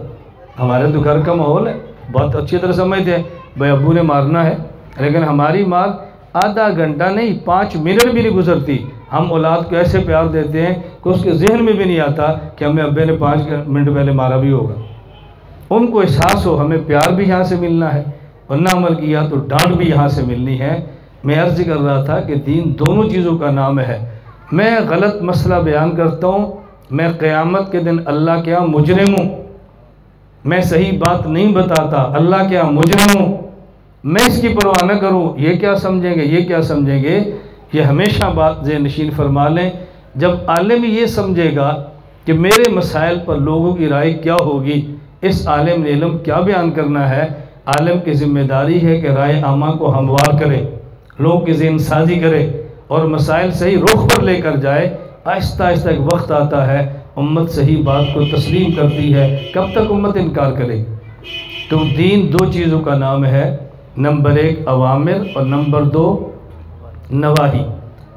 ہمارے تو گھر کا ماحول ہے، بہت اچھی طرح سمجھتے ہیں بھائی ابو نے مارنا ہے، لیکن ہماری ماں آدھا گھنٹہ نہیں 5 منٹ بھی نہیں گزرتی، ہم اولاد کو ایسے پیار دیتے ہیں کہ اس کے ذہن میں بھی نہیں آتا کہ ہمیں ابے نے 5 منٹ پہلے مارا بھی ہوگا۔ ان کو احساس ہو ہمیں پیار بھی یہاں سے ملنا ہے، اور نہ عمل کیا تو ڈانٹ بھی یہاں سے ملنی ہے۔ میں عرض کر رہا تھا کہ دین دونوں چیزوں کا نام ہے۔ میں غلط مسئلہ بیان کرتا ہوں، میں قیامت کے دن اللہ کے یہاں مجرم ہوں، میں صحیح بات نہیں بتاتا، اللہ کے یہاں مجرم ہوں، میں اس کی پرواہ نہ کروں، یہ کیا سمجھیں گے، یہ کیا سمجھیں گے۔ یہ ہمیشہ بات ذہن نشین فرما لیں، جب عالم یہ سمجھے گا کہ میرے مسائل پر لوگوں کی رائے کیا ہوگی، اس عالم نے علم کیا بیان کرنا ہے۔ عالم کی ذمہ داری ہے کہ رائے عامہ کو ہموار کرے، لوگوں کی ذہن سازی کرے، اور مسائل صحیح رخ پر لے کر جائے۔ آہستہ آہستہ ایک وقت آتا ہے امت صحیح بات کو تسلیم کرتی ہے، کب تک امت انکار کرے؟ تو دین 2 چیزوں کا نام ہے، نمبر 1 اوامر اور نمبر 2 نواہی،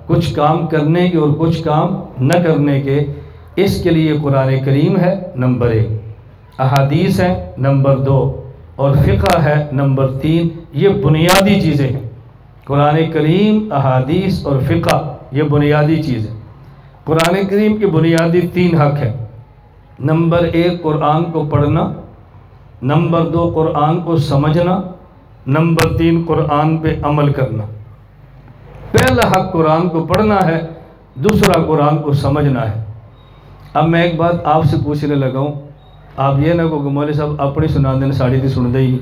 کچھ کام کرنے کے اور کچھ کام نہ کرنے کے۔ اس کے لیے قرآن کریم ہے نمبر 1، احادیث ہے نمبر 2، اور فقہ ہے نمبر 3۔ یہ بنیادی چیزیں ہیں، قرآن کریم، احادیث اور فقہ، یہ بنیادی چیزیں۔ قرآن کریم کے بنیادی 3 حق ہیں۔ نمبر 1 قرآن کو پڑھنا، نمبر 2 قرآن کو سمجھنا، نمبر 3 قرآن پہ عمل کرنا۔ پہلا حق قرآن کو پڑھنا ہے، دوسرا قرآن کو سمجھنا ہے۔ اب میں ایک بات آپ سے پوچھنے لگا ہوں، آپ یہ نہ کہو کہ مولوی صاحب اپنی سنا دینا، ساڑی تھی سن دے ہی۔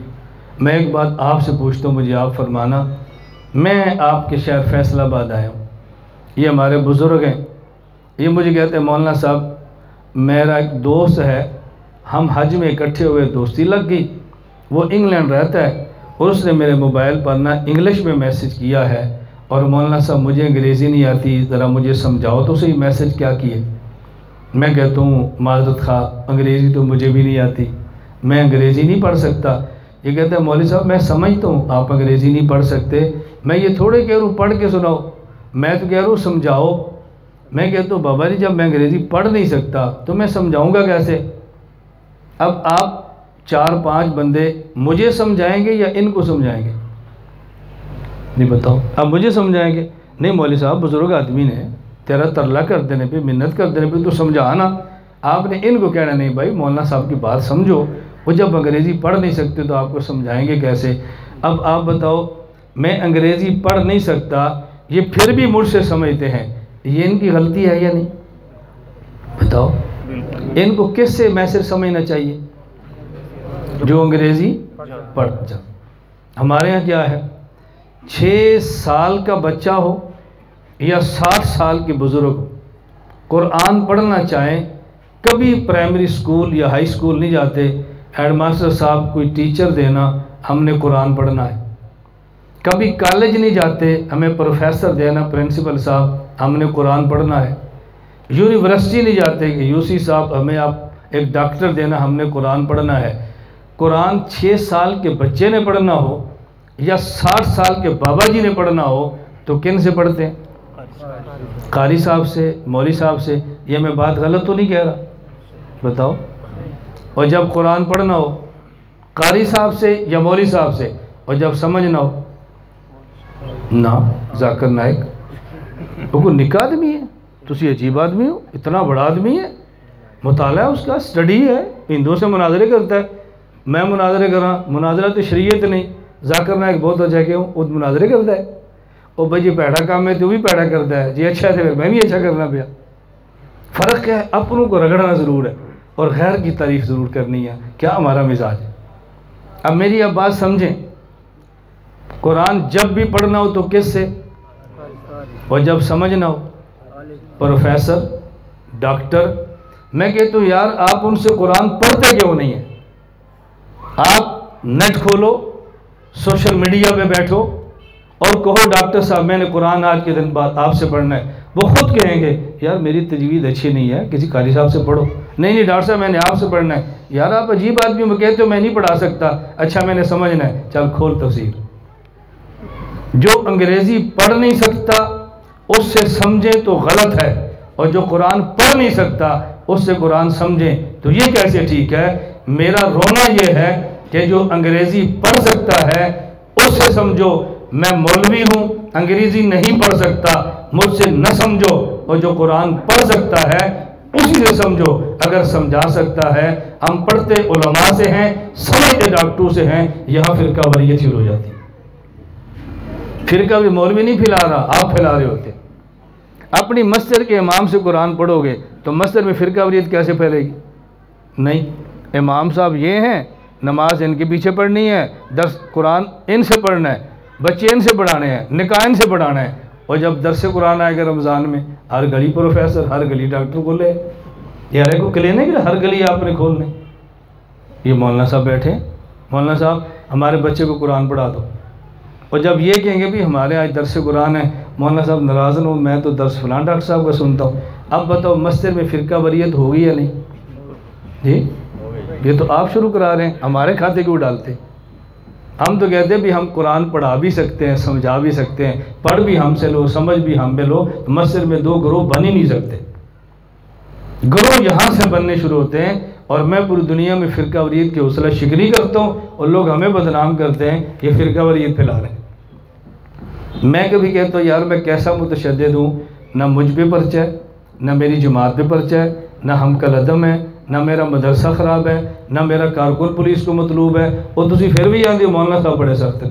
میں ایک بات آپ سے پوچھتا ہوں، مجھے آپ فرمانا۔ میں آپ کے شہر فیصل آباد آیا ہوں، یہ ہمارے بزرگ ہیں، یہ مجھے کہتے ہیں مولانا صاحب میرا ایک دوست ہے، ہم حج میں اکٹھے ہوئے، دوستی لگ گئی، وہ انگلینڈ رہتا ہے، اور اس نے میرے موبائل پر نہ انگلش میں میسج کیا ہے، اور مولانا صاحب مجھے انگریزی نہیں آتی، ذرا مجھے سمجھاؤ تو صحیح میسج کیا کیے۔ میں کہتا ہوں معذرت خواہ، انگریزی تو مجھے بھی نہیں آتی، میں انگریزی نہیں پڑھ سکتا۔ یہ کہتا ہے مولوی صاحب میں سمجھتا ہوں آپ انگریزی نہیں پڑھ سکتے، میں یہ تھوڑے کہہ رہا ہوں پڑھ کے سناؤ، میں تو کہہ رہا ہوں سمجھاؤ۔ میں کہتا ہوں بابا جی جب میں انگریزی پڑھ نہیں سکتا تو میں سمجھاؤں گا کیسے؟ اب آپ 4-5 بندے مجھے سمجھائیں گے یا ان کو سمجھائیں گے؟ نہیں بتاؤ، اب مجھے سمجھائیں گے؟ نہیں مولوی صاحب بزرگ آدمی نے تیرا ترلا کر دینے پہ، منت کر دینے پہ تو سمجھانا۔ آپ نے ان کو کہنا نہیں بھائی مولانا صاحب کی بات سمجھو، وہ جب انگریزی پڑھ نہیں سکتے تو آپ کو سمجھائیں گے کیسے؟ اب آپ بتاؤ، میں انگریزی پڑھ نہیں سکتا، یہ پھر بھی مجھ سے سمجھتے ہیں، یہ ان کی غلطی ہے یا نہیں؟ بتاؤ، ان کو کس سے میسج سمجھنا چاہیے؟ جو انگریزی پڑھ جا۔ ہمارے ہاں کیا ہے، 6 سال کا بچہ ہو یا 60 سال کے بزرگ ہو، قرآن پڑھنا چاہیں، کبھی پرائمری سکول یا ہائی سکول نہیں جاتے، ہیڈ ماسٹر صاحب کوئی ٹیچر دینا، ہم نے قرآن پڑھنا ہے۔ کبھی کالج نہیں جاتے، ہمیں پروفیسر دینا پرنسپل صاحب، ہم نے قرآن پڑھنا ہے۔ یونیورسٹی نہیں جاتے کہ یو سی صاحب ہمیں آپ ایک ڈاکٹر دینا، ہم نے قرآن پڑھنا ہے۔ قرآن 6 سال کے بچے نے پڑھنا ہو یا 60 سال کے بابا جی نے پڑھنا ہو تو کن سے پڑھتے ہیں؟ قاری صاحب سے، مولوی صاحب سے۔ یہ میں بات غلط تو نہیں کہہ رہا؟ بتاؤ۔ اور جب قرآن پڑھنا ہو قاری صاحب سے یا مولوی صاحب سے، اور جب سمجھنا ہو نا ذاکر نائک، وہ کوئی نکا آدمی ہے، تسی عجیب آدمی ہو، اتنا بڑا آدمی ہے، مطالعہ اس کا سٹڈی ہے، ہندوؤں سے مناظرے کرتا ہے، میں مناظرے کر رہا، مناظرہ تو شریعت نہیں، ذاکر نائک بہت اچھا کہ وہ مناظرے کرتا ہے، اور بھائی یہ پیڑا کام ہے تو بھی پیڑا کرتا ہے، جی اچھا ہے تو میں بھی اچھا کرنا پیا۔ فرق کیا ہے؟ اپنوں کو رگڑنا ضرور ہے اور غیر کی تعریف ضرور کرنی ہے، کیا ہمارا مزاج ہے۔ اب میری اب بات سمجھیں، قرآن جب بھی پڑھنا ہو تو کس سے، اور جب سمجھنا ہو پروفیسر، ڈاکٹر۔ میں کہتا ہوں یار آپ ان سے قرآن پڑھتے کیوں نہیں ہیں؟ آپ نیٹ کھولو، سوشل میڈیا پہ بیٹھو اور کہو ڈاکٹر صاحب میں نے قرآن آج کے دن بعد آپ سے پڑھنا ہے، وہ خود کہیں گے یار میری تجوید اچھی نہیں ہے، کسی قاری صاحب سے پڑھو۔ نہیں ڈاکٹر صاحب میں نے آپ سے پڑھنا ہے۔ یار آپ عجیب آدمی میں کہتے ہو میں نہیں پڑھا سکتا، اچھا میں نے سمجھنا ہے، چل کھول تفسیر۔ جو انگریزی پڑھ نہیں سکتا اس سے سمجھیں تو غلط ہے، اور جو قرآن پڑھ نہیں سکتا اس سے قرآن سمجھیں تو یہ کیسے ٹھیک ہے؟ میرا رونا یہ ہے کہ جو انگریزی پڑھ سکتا ہے اس سے سمجھو، میں مولوی ہوں انگریزی نہیں پڑھ سکتا، مجھ سے نہ سمجھو، اور جو قرآن پڑھ سکتا ہے اسی سے سمجھو۔ اگر سمجھا سکتا ہے، ہم پڑھتے علماء سے ہیں، سمجھتے ڈاکٹروں سے ہیں، یہاں فرقہ واریت شروع ہو جاتی ہے۔ فرقہ بھی مولوی نہیں پھیلا رہا، آپ پھیلا رہے ہوتے۔ اپنی مسجد کے امام سے قرآن پڑھو گے تو مسجد میں فرقہ واریت کیسے پھیلے گی؟ نہیں، امام صاحب یہ ہیں، نماز ان کے پیچھے پڑھنی ہے، درس قرآن ان سے پڑھنا ہے، بچے ان سے پڑھانے ہیں، نکاح ان سے پڑھانا ہے۔ اور جب درس قرآن آئے گا رمضان میں، ہر گلی پروفیسر، ہر گلی ڈاکٹر کھولے، یار کو کلینک ہر گلی آپ نے کھولنے۔ یہ مولانا صاحب بیٹھے، مولانا صاحب ہمارے بچے کو قرآن پڑھا دو، اور جب یہ کہیں گے بھی ہمارے آج درس قرآن ہے، مولانا صاحب ناراض نہ ہو، میں تو درس فلان ڈاکٹر صاحب کا سنتا ہوں۔ اب بتاؤ مسجد میں فرقہ واریت ہوگی یا نہیں؟ جی یہ تو آپ شروع کرا رہے ہیں، ہمارے کھاتے کیوں ڈالتے؟ ہم تو کہتے ہیں بھی ہم قرآن پڑھا بھی سکتے ہیں، سمجھا بھی سکتے ہیں، پڑھ بھی ہم سے لو، سمجھ بھی ہم میں لو، تو مسجد میں 2 گروہ بن ہی نہیں سکتے۔ گروہ یہاں سے بننے شروع ہوتے ہیں، اور میں پوری دنیا میں فرقہ واریت کی حوصلہ شکنی کرتا ہوں، اور لوگ ہمیں بدنام کرتے ہیں یہ فرقہ واریت پھیلا رہے ہیں۔ میں کبھی کہتا ہوں یار میں کیسا متشدد ہوں، نہ مجھ پہ پرچہ ہے، نہ میری جماعت پہ پرچہ ہے، نہ ہم کا لدم ہے، نہ میرا مدرسہ خراب ہے، نہ میرا کارکن پولیس کو مطلوب ہے، اور تسی پھر بھی آندے مولانا صاحب بڑے سخت ہیں۔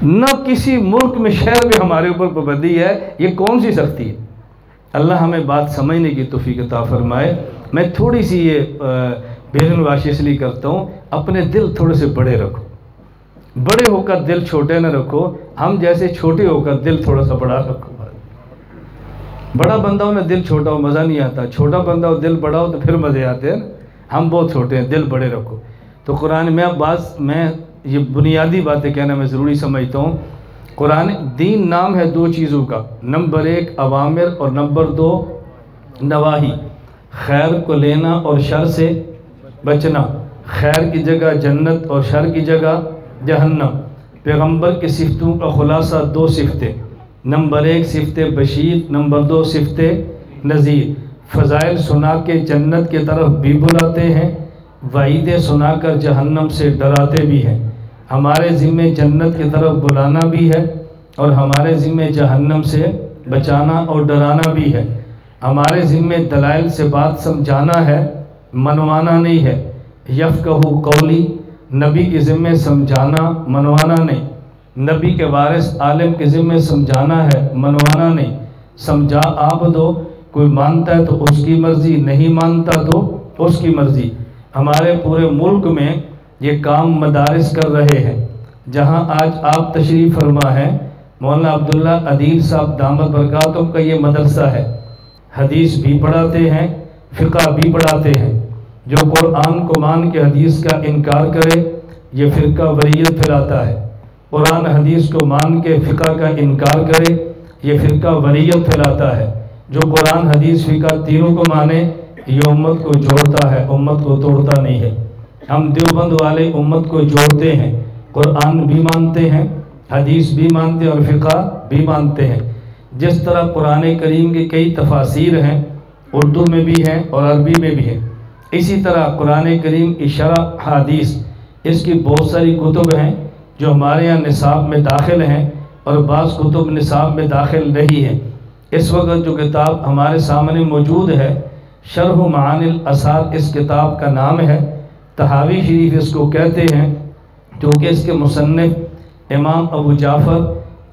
نہ کسی ملک میں شہر میں ہمارے اوپر پابندی ہے، یہ کون سی سختی ہے؟ اللہ ہمیں بات سمجھنے کی توفیق عطا فرمائے۔ میں تھوڑی سی یہ بیرون واشی اس لیے کرتا ہوں، اپنے دل تھوڑے سے بڑے رکھو، بڑے ہو کر دل چھوٹے نہ رکھو، ہم جیسے چھوٹے ہو کر دل تھوڑا سا بڑا رکھو۔ بڑا بندہ ہو نہ دل چھوٹا ہو مزہ نہیں آتا، چھوٹا بندہ ہو دل بڑا ہو تو پھر مزے آتے ہیں۔ ہم بہت چھوٹے ہیں، دل بڑے رکھو۔ تو قرآن میں اب میں یہ بنیادی باتیں کہنا میں ضروری سمجھتا ہوں۔ قرآن دین نام ہے 2 چیزوں کا، نمبر 1 اوامر اور نمبر 2 نواہی۔ خیر کو لینا اور شر سے بچنا، خیر کی جگہ جنت اور شر کی جگہ جہنم۔ پیغمبر کی صفتوں کا خلاصہ 2 صفتیں، نمبر 1 صفت بشیر، نمبر 2 صفت نذیر۔ فضائل سنا کے جنت کی طرف بھی بلاتے ہیں، وعیدیں سنا کر جہنم سے ڈراتے بھی ہیں۔ ہمارے ذمہ جنت کی طرف بلانا بھی ہے، اور ہمارے ذمہ جہنم سے بچانا اور ڈرانا بھی ہے۔ ہمارے ذمہ دلائل سے بات سمجھانا ہے، منوانا نہیں ہے۔ یفقہ قولی، نبی کے ذمہ سمجھانا منوانا نہیں، نبی کے وارث عالم کے ذمہ سمجھانا ہے، منوانا نہیں۔ سمجھا آپ دو، کوئی مانتا ہے تو اس کی مرضی، نہیں مانتا تو اس کی مرضی۔ ہمارے پورے ملک میں یہ کام مدارس کر رہے ہیں، جہاں آج آپ تشریف فرما ہیں، مولانا عبداللہ عدیل صاحب دامت برکاتہم کا یہ مدرسہ ہے۔ حدیث بھی پڑھاتے ہیں، فقہ بھی پڑھاتے ہیں، جو قرآن کو مان کے حدیث کا انکار کرے یہ فرقہ وریت پھیلاتا ہے۔ قرآن حدیث کو مان کے فقہ کا انکار کرے یہ فرقہ وریت پھیلاتا ہے۔ جو قرآن حدیث فقہ تینوں کو مانے یہ امت کو جوڑتا ہے، امت کو توڑتا نہیں ہے۔ ہم دیوبند والے امت کو جوڑتے ہیں، قرآن بھی مانتے ہیں، حدیث بھی مانتے ہیں اور فقہ بھی مانتے ہیں۔ جس طرح قرآن کریم کے کئی تفاسیر ہیں، اردو میں بھی ہیں اور عربی میں بھی ہیں، اسی طرح قرآن کریم کی شرح حدیث اس کی بہت ساری کتب ہیں جو ہمارے یہاں نصاب میں داخل ہیں اور بعض کتب نصاب میں داخل نہیں ہیں۔ اس وقت جو کتاب ہمارے سامنے موجود ہے شرح معانی الاثار اس کتاب کا نام ہے، طحاوی شریف اس کو کہتے ہیں، کیونکہ اس کے مصنف امام ابو جعفر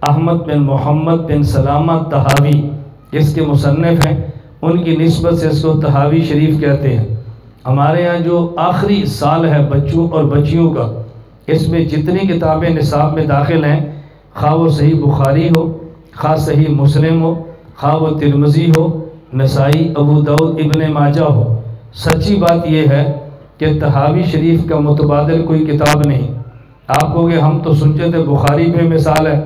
احمد بن محمد بن سلامہ طحاوی اس کے مصنف ہیں، ان کی نسبت سے اس کو طحاوی شریف کہتے ہیں۔ ہمارے ہاں جو آخری سال ہے بچوں اور بچیوں کا، اس میں جتنی کتابیں نصاب میں داخل ہیں، خواہ وہ صحیح بخاری ہو، خواہ صحیح مسلم ہو، خواہ وہ ترمذی ہو، نسائی، ابو داؤد، ابن ماجہ ہو، سچی بات یہ ہے کہ طحاوی شریف کا متبادل کوئی کتاب نہیں۔ آپ کو کہ ہم تو سنتے تھے بخاری پہ مثال ہے،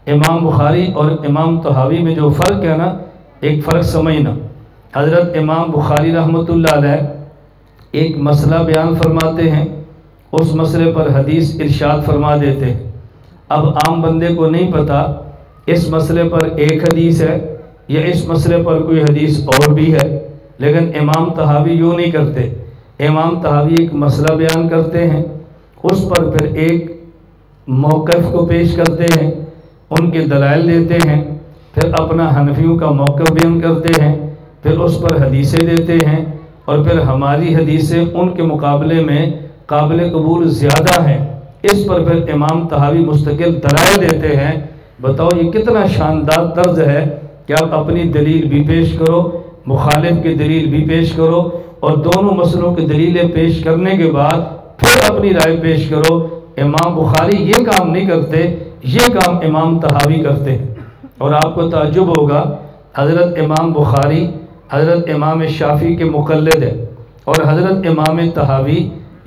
امام بخاری اور امام طحاوی میں جو فرق ہے نا، ایک فرق سمجھنا۔ حضرت امام بخاری رحمۃ اللہ علیہ ایک مسئلہ بیان فرماتے ہیں، اس مسئلے پر حدیث ارشاد فرما دیتے ہیں۔ اب عام بندے کو نہیں پتا اس مسئلے پر ایک حدیث ہے یا اس مسئلے پر کوئی حدیث اور بھی ہے، لیکن امام طحاوی یوں نہیں کرتے۔ امام طحاوی ایک مسئلہ بیان کرتے ہیں، اس پر پھر ایک موقف کو پیش کرتے ہیں، ان کے دلائل دیتے ہیں، پھر اپنا حنفیوں کا موقف بیان کرتے ہیں، پھر اس پر حدیثیں دیتے ہیں، اور پھر ہماری حدیثیں ان کے مقابلے میں قابل قبول زیادہ ہیں، اس پر پھر امام طحاوی مستقل دلائل دیتے ہیں۔ بتاؤ یہ کتنا شاندار طرز ہے کہ آپ اپنی دلیل بھی پیش کرو، مخالف کی دلیل بھی پیش کرو، اور دونوں مسئلوں کی دلیلیں پیش کرنے کے بعد پھر اپنی رائے پیش کرو۔ امام بخاری یہ کام نہیں کرتے، یہ کام امام طحاوی کرتے ہیں۔ اور آپ کو تعجب ہوگا، حضرت امام بخاری حضرت امام شافعی کے مقلد ہے، اور حضرت امام طحاوی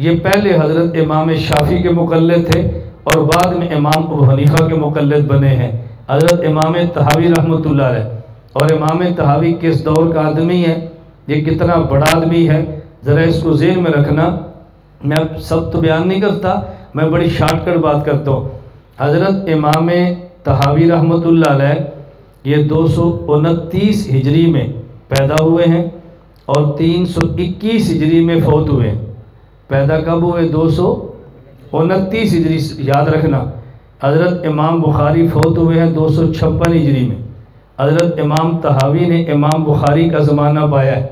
یہ پہلے حضرت امام شافعی کے مقلد تھے اور بعد میں امام ابو حنیفہ کے مقلد بنے ہیں، حضرت امام طحاوی رحمۃ اللہ علیہ۔ اور امام طحاوی کس دور کا آدمی ہے، یہ کتنا بڑا آدمی ہے، ذرا اس کو ذہن میں رکھنا۔ میں سب تو بیان نہیں کرتا، میں بڑی شارٹ کٹ بات کرتا ہوں۔ حضرت امام طحاوی رحمۃ اللہ علیہ یہ 229 ہجری میں پیدا ہوئے ہیں اور 321 ہجری میں فوت ہوئے ہیں۔ پیدا کب ہوئے؟ 229 ہجری، یاد رکھنا۔ حضرت امام بخاری فوت ہوئے ہیں 256 ہجری میں۔ حضرت امام طحاوی نے امام بخاری کا زمانہ پایا ہے۔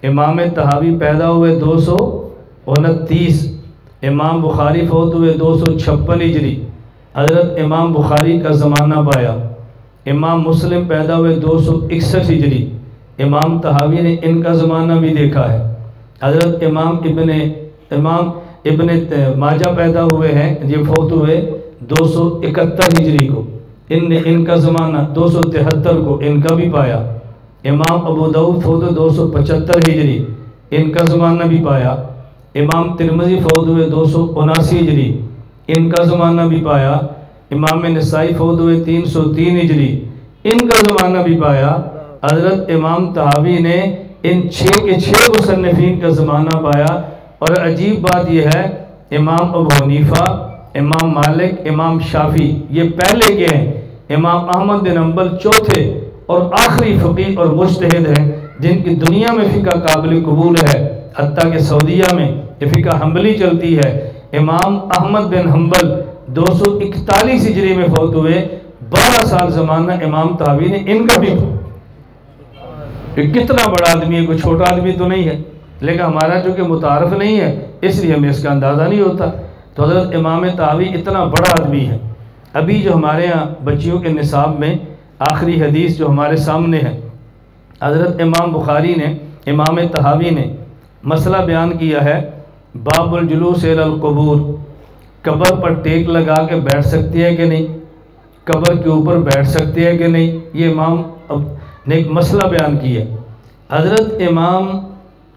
امام طحاوی پیدا ہوئے 229، امام بخاری فوت ہوئے 256 ہجری، حضرت امام بخاری کا زمانہ پایا۔ امام مسلم پیدا ہوئے 261 ہجری، امام طحاوی نے ان کا زمانہ بھی دیکھا ہے۔ حضرت امام ابن ماجہ پیدا ہوئے ہیں، یہ فوت ہوئے 271 ہجری کو، ان نے ان کا زمانہ 273 کو ان کا بھی پایا۔ امام ابو داؤد فوت ہوئے 275 ہجری، ان کا زمانہ بھی پایا۔ امام ترمذی فوت ہوئے 279 ہجری، ان کا زمانہ بھی پایا۔ امام نسائی فوت ہوئے 303 ہجری، ان کا زمانہ بھی پایا۔ حضرت امام طحاوی نے ان 6 کے 6 مصنفین کا زمانہ پایا۔ اور عجیب بات یہ ہے، امام ابو حنیفہ، امام مالک، امام شافعی یہ پہلے کے ہیں، امام احمد بن حنبل چوتھے اور آخری فقیہ اور مجتہد ہیں جن کی دنیا میں فقہ قابل قبول ہے، حتیٰ کہ سعودیہ میں یہ فقہ حنبلی چلتی ہے۔ امام احمد بن حنبل 241 ہجری میں فوت ہوئے، 12 سال زمانہ امام طحاوی نے ان کا بھی۔ کتنا بڑا آدمی ہے، کوئی چھوٹا آدمی تو نہیں ہے، لیکن ہمارا جو کہ متعارف نہیں ہے اس لیے ہمیں اس کا اندازہ نہیں ہوتا۔ تو حضرت امام طحاوی اتنا بڑا آدمی ہے۔ ابھی جو ہمارے ہاں بچیوں کے نصاب میں آخری حدیث جو ہمارے سامنے ہے، حضرت امام بخاری نے امام طحاوی نے مسئلہ بیان کیا ہے، باب الجلوس علی القبور، قبر پر ٹیک لگا کے بیٹھ سکتے ہیں کہ نہیں، قبر کے اوپر بیٹھ سکتے ہیں کہ نہیں، یہ امام نے ایک مسئلہ بیان کیا۔ حضرت امام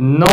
9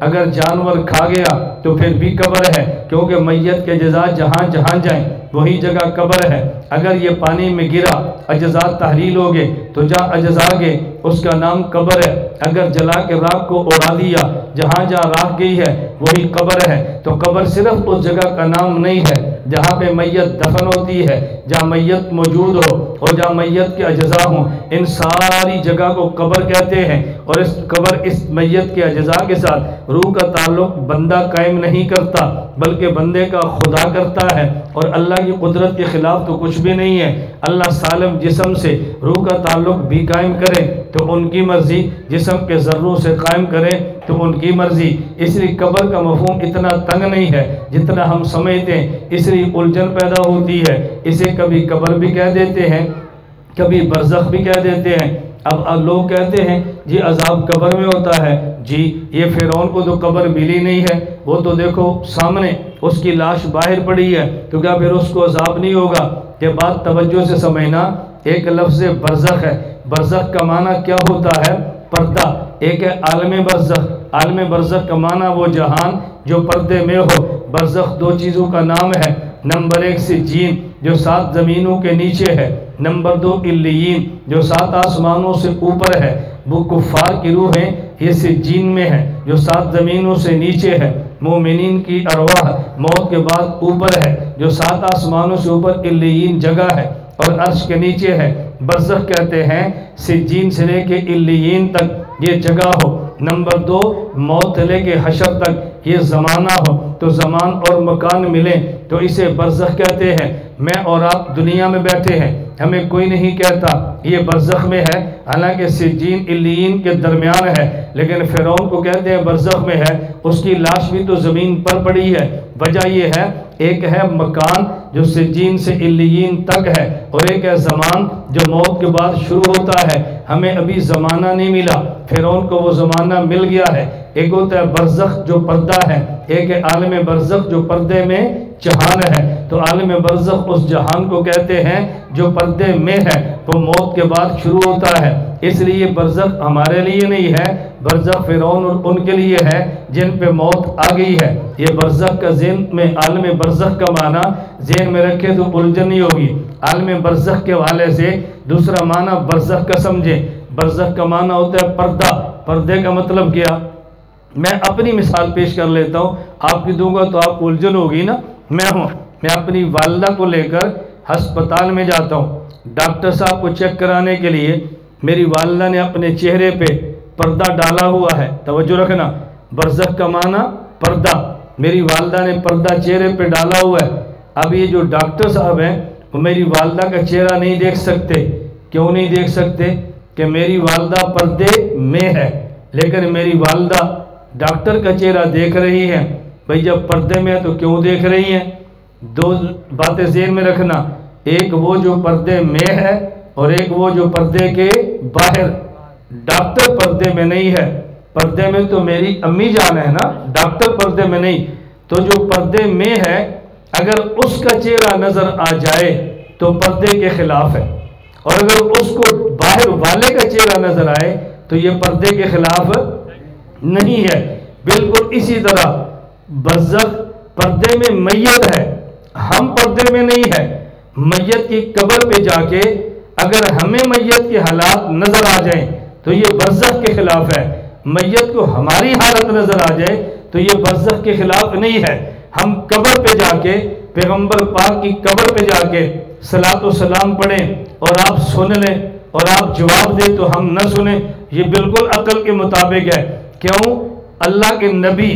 اگر جانور کھا گیا تو پھر بھی قبر ہے، کیونکہ میت کے اجزاء جہاں جہاں جائیں وہی جگہ قبر ہے۔ اگر یہ پانی میں گرا، اجزاء تحلیل ہو گئے تو جہاں اجزاء گئے اس کا نام قبر ہے۔ اگر جلا کے راکھ کو اڑا دیا، جہاں جہاں راکھ گئی ہے وہی قبر ہے۔ تو قبر صرف اس جگہ کا نام نہیں ہے جہاں پہ میت دفن ہوتی ہے، جہاں میت موجود ہو اور جہاں میت کے اجزاء ہوں، ان ساری جگہ کو قبر کہتے ہیں۔ اور اس قبر اس میت کے اجزاء کے ساتھ روح کا تعلق بندہ قائم نہیں کرتا، بلکہ بندے کا خدا کرتا ہے، اور اللہ کی قدرت کے خلاف تو کچھ بھی نہیں ہے۔ اللہ سالم جسم سے روح کا تعلق بھی قائم کرے تو ان کی مرضی، جسم کے ذروں سے قائم کرے تو ان کی مرضی۔ اس لیے قبر کا مفہوم اتنا تنگ نہیں ہے جتنا ہم سمجھتے ہیں، اس لیے الجھن پیدا ہوتی ہے۔ اسے کبھی قبر بھی کہہ دیتے ہیں، کبھی برزخ بھی کہہ دیتے ہیں۔ اب لوگ کہتے ہیں جی عذاب قبر میں ہوتا ہے، جی یہ فرعون کو تو قبر ملی نہیں ہے، وہ تو دیکھو سامنے اس کی لاش باہر پڑی ہے، تو کیا پھر اس کو عذاب نہیں ہوگا؟ یہ بات توجہ سے سمجھنا۔ ایک لفظ برزخ ہے، برزخ کا معنی کیا ہوتا ہے؟ پردہ۔ ایک ہے عالم برزخ، عالم برزخ کا معنی وہ جہان جو پردے میں ہو۔ برزخ دو چیزوں کا نام ہے، نمبر 1 سجین جو 7 زمینوں کے نیچے ہے، نمبر 2 علیین جو 7 آسمانوں سے اوپر ہے۔ وہ کفار کی روحیں یہ سجین میں ہے جو 7 زمینوں سے نیچے ہے۔ مومنین کی ارواح موت کے بعد اوپر ہے جو 7 آسمانوں سے اوپر علیین جگہ ہے اور عرش کے نیچے ہے۔ برزخ کہتے ہیں سجین سے لے کے علیین تک یہ جگہ ہو۔ نمبر 2 موت سے لے کے حشر تک یہ زمانہ ہو، تو زمان اور مکان ملیں تو اسے برزخ کہتے ہیں۔ میں اور آپ دنیا میں بیٹھے ہیں، ہمیں کوئی نہیں کہتا یہ برزخ میں ہے، حالانکہ سجین علیین کے درمیان ہے، لیکن فرعون کو کہتے ہیں برزخ میں ہے۔ اس کی لاش بھی تو زمین پر پڑی ہے۔ وجہ یہ ہے، ایک ہے مکان جو سجین سے علیین تک ہے، اور ایک ہے زمان جو موت کے بعد شروع ہوتا ہے۔ ہمیں ابھی زمانہ نہیں ملا، فرعون کو وہ زمانہ مل گیا ہے۔ ایک ہوتا ہے برزخ جو پردہ ہے، ایک ہے عالم برزخ جو پردے میں جہان ہے۔ تو عالم برزخ اس جہان کو کہتے ہیں جو پردے میں ہے، وہ موت کے بعد شروع ہوتا ہے۔ اس لیے برزخ ہمارے لیے نہیں ہے، برزخ فرعون اور ان کے لیے ہے جن پہ موت آ گئی ہے۔ یہ برزخ کا ذہن میں عالم برزخ کا معنی ذہن میں رکھے تو الجھن نہیں ہوگی۔ عالم برزخ کے حوالے سے دوسرا معنی برزخ کا سمجھیں۔ برزخ کا معنی ہوتا ہے پردہ۔ پردے کا مطلب کیا؟ میں اپنی مثال پیش کر لیتا ہوں، آپ کی دوں گا تو آپ کو الجھن ہوگی نا۔ میں اپنی والدہ کو لے کر ہسپتال میں جاتا ہوں، ڈاکٹر صاحب کو چیک کرانے کے لیے۔ میری والدہ نے اپنے چہرے پہ پردہ ڈالا ہوا ہے، توجہ رکھنا، برزخ کا معنی پردہ۔ میری والدہ نے پردہ چہرے پہ ڈالا ہوا ہے۔ اب یہ جو ڈاکٹر صاحب ہیں وہ میری والدہ کا چہرہ نہیں دیکھ سکتے۔ کیوں نہیں دیکھ سکتے؟ کہ میری والدہ پردے میں ہے، لیکن میری والدہ ڈاکٹر کا چہرہ دیکھ رہی ہے۔ بھئی جب پردے میں ہے تو کیوں دیکھ رہی ہیں؟ دو باتیں ذہن میں رکھنا، ایک وہ جو پردے میں ہے اور ایک وہ جو پردے کے باہر۔ ڈاکٹر پردے میں نہیں ہے، پردے میں تو میری امی جان ہے نا، ڈاکٹر پردے میں نہیں۔ تو جو پردے میں ہے اگر اس کا چہرہ نظر آ جائے تو پردے کے خلاف ہے، اور اگر اس کو باہر والے کا چہرہ نظر آئے تو یہ پردے کے خلاف نہیں ہے۔ بالکل اسی طرح برزخ پردے میں میت ہے، ہم پردے میں نہیں ہے۔ میت کی قبر پہ جا کے اگر ہمیں میت کے حالات نظر آ جائیں تو یہ برزخ کے خلاف ہے، میت کو ہماری حالت نظر آ جائے تو یہ برزخ کے خلاف نہیں ہے۔ ہم قبر پہ جا کے پیغمبر پاک کی قبر پہ جا کے صلاۃ و سلام پڑھیں اور آپ سن لیں اور آپ جواب دیں تو ہم نہ سنیں، یہ بالکل عقل کے مطابق ہے۔ کیوں؟ اللہ کے نبی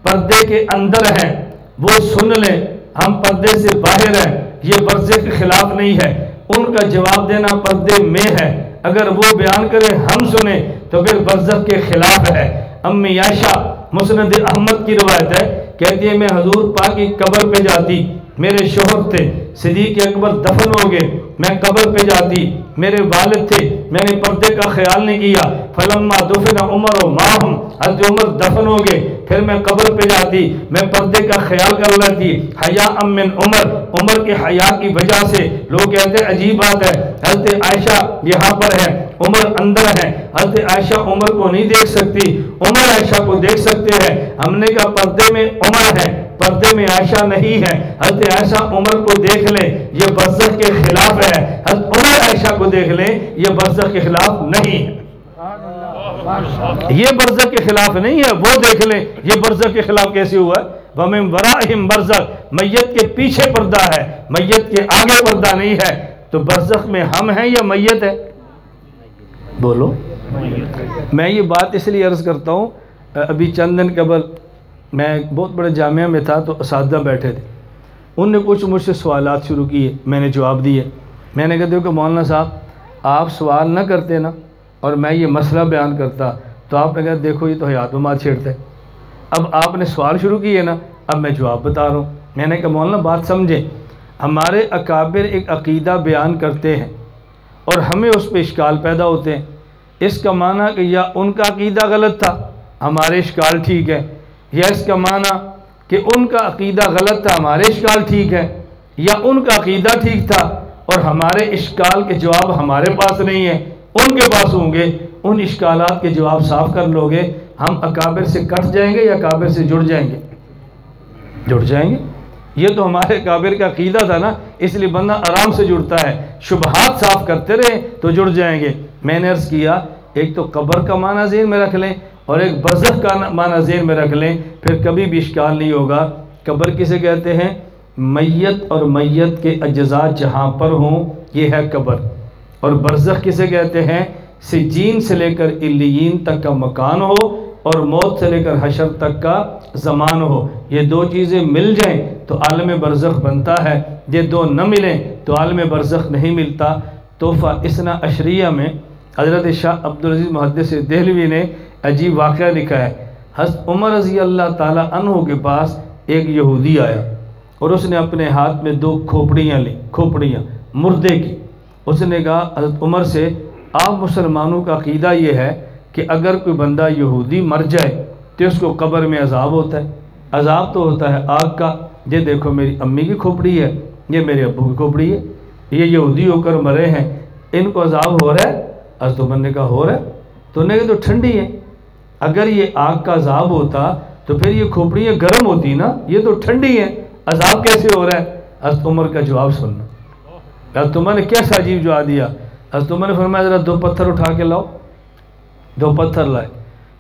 پردے کے اندر ہیں، وہ سن لیں، ہم پردے سے باہر ہیں، یہ برزخ کے خلاف نہیں ہے۔ ان کا جواب دینا پردے میں ہے، اگر وہ بیان کریں ہم سنیں تو پھر برزخ کے خلاف ہے۔ امی عائشہ مسند احمد کی روایت ہے، کہتی ہے میں حضور پاک کی قبر پہ جاتی، میرے شوہر تھے صدیق اکبر دفن ہو گئے، میں قبر پہ جاتی، میرے والد تھے، میں نے پردے کا خیال نہیں کیا۔ فلما دفن عمر و معہم، حضرت عمر دفن ہو گئے، پھر میں قبر پہ جاتی، میں پردے کا خیال کر لیتی، حیاء من عمر کے حیا کی وجہ سے۔ لوگ کہتے ہیں عجیب بات ہے، حضرت عائشہ یہاں پر ہے، عمر اندر ہے، حضرت عائشہ عمر کو نہیں دیکھ سکتی، عمر عائشہ کو دیکھ سکتے ہیں۔ ہم نے کہا پردے میں عمر ہے، پردے میں عائشہ نہیں ہے۔ حضرت عائشہ عمر کو دیکھ لیں، یہ برزخ کے خلاف ہے، حضرت عمر عائشہ کو دیکھ لیں، یہ برزخ کے خلاف نہیں ہے۔ یہ برزخ کے خلاف نہیں ہے، وہ دیکھ لیں یہ برزخ کے خلاف کیسے ہوا ہے۔ وَمِن وَرَائِهِمْ برزخ، میت کے پیچھے پردہ ہے، میت کے آگے پردہ نہیں ہے۔ تو برزخ میں ہم ہیں یا میت ہے؟ بولو۔ میں یہ بات اس لیے عرض کرتا ہوں، ابھی چند دن قبل میں بہت بڑے جامعہ میں تھا تو اساتذہ بیٹھے تھے، ان نے کچھ مجھ سے سوالات شروع کیے، میں نے جواب دیے۔ میں نے کہا دیکھو مولانا صاحب، آپ سوال نہ کرتے نا اور میں یہ مسئلہ بیان کرتا تو آپ نے کہا دیکھو یہ تو حیات ممات چھیڑتا ہے۔ اب آپ نے سوال شروع کیے نا، اب میں جواب بتا رہا ہوں۔ میں نے کہا مولانا بات سمجھیں، ہمارے اکابر ایک عقیدہ بیان کرتے ہیں اور ہمیں اس پہ اشکال پیدا ہوتے ہیں، اس کا معنی کہ یا ان کا عقیدہ غلط تھا ہمارے اشکال ٹھیک ہے، یا اس کا معنی کہ ان کا عقیدہ غلط تھا ہمارے اشکال ٹھیک ہے، یا ان کا عقیدہ ٹھیک تھا اور ہمارے اشکال کے جواب ہمارے پاس نہیں ہیں، ان کے پاس ہوں گے، ان اشکالات کے جواب صاف کر لو گے، ہم اکابر سے کٹ جائیں گے یا اکابر سے جڑ جائیں گے؟ جڑ جائیں گے۔ یہ تو ہمارے اکابر کا عقیدہ تھا نا، اس لیے بندہ آرام سے جڑتا ہے، شبہات صاف کرتے رہے تو جڑ جائیں گے۔ میں نے عرض کیا ایک تو قبر کا معنی ذہن میں رکھ لیں اور ایک برزخ کا معنی ذہن میں رکھ لیں، پھر کبھی بھی اشکال نہیں ہوگا۔ قبر کسے کہتے ہیں؟ میت اور میت کے اجزاء جہاں پر ہوں یہ ہے قبر۔ اور برزخ کسے کہتے ہیں؟ سجین سے لے کر علیین تک کا مکان ہو اور موت سے لے کر حشر تک کا زمان ہو، یہ دو چیزیں مل جائیں تو عالم برزخ بنتا ہے، یہ دو نہ ملیں تو عالم برزخ نہیں ملتا۔ تحفہ اثنا عشریہ میں حضرت شاہ عبدالعزیز محدث دہلوی نے عجیب واقعہ لکھا ہے۔ حضرت عمر رضی اللہ تعالیٰ عنہ کے پاس ایک یہودی آیا اور اس نے اپنے ہاتھ میں 2 کھوپڑیاں لی، کھوپڑیاں مردے کی۔ اس نے کہا حضرت عمر سے، آپ مسلمانوں کا عقیدہ یہ ہے کہ اگر کوئی بندہ یہودی مر جائے تو اس کو قبر میں عذاب ہوتا ہے، عذاب تو ہوتا ہے آگ کا۔ یہ دیکھو میری امی کی کھوپڑی ہے، یہ میرے ابو کی کھوپڑی ہے، یہ یہودی ہو کر مرے ہیں، ان کو عذاب ہو رہا ہے؟ حضرت عمر نے کہا ہو رہا ہے۔ تو انہوں نے کہا تو ٹھنڈی ہے، اگر یہ آگ کا عذاب ہوتا تو پھر یہ کھوپڑیاں گرم ہوتی نا، یہ تو ٹھنڈی ہیں، عذاب کیسے ہو رہا ہے؟ حضرت عمر کا جواب سننا۔ حضرت عمر نے کیسا عجیب جواب دیا؟ حضرت عمر نے فرمایا ذرا 2 پتھر اٹھا کے لاؤ۔ 2 پتھر لائے،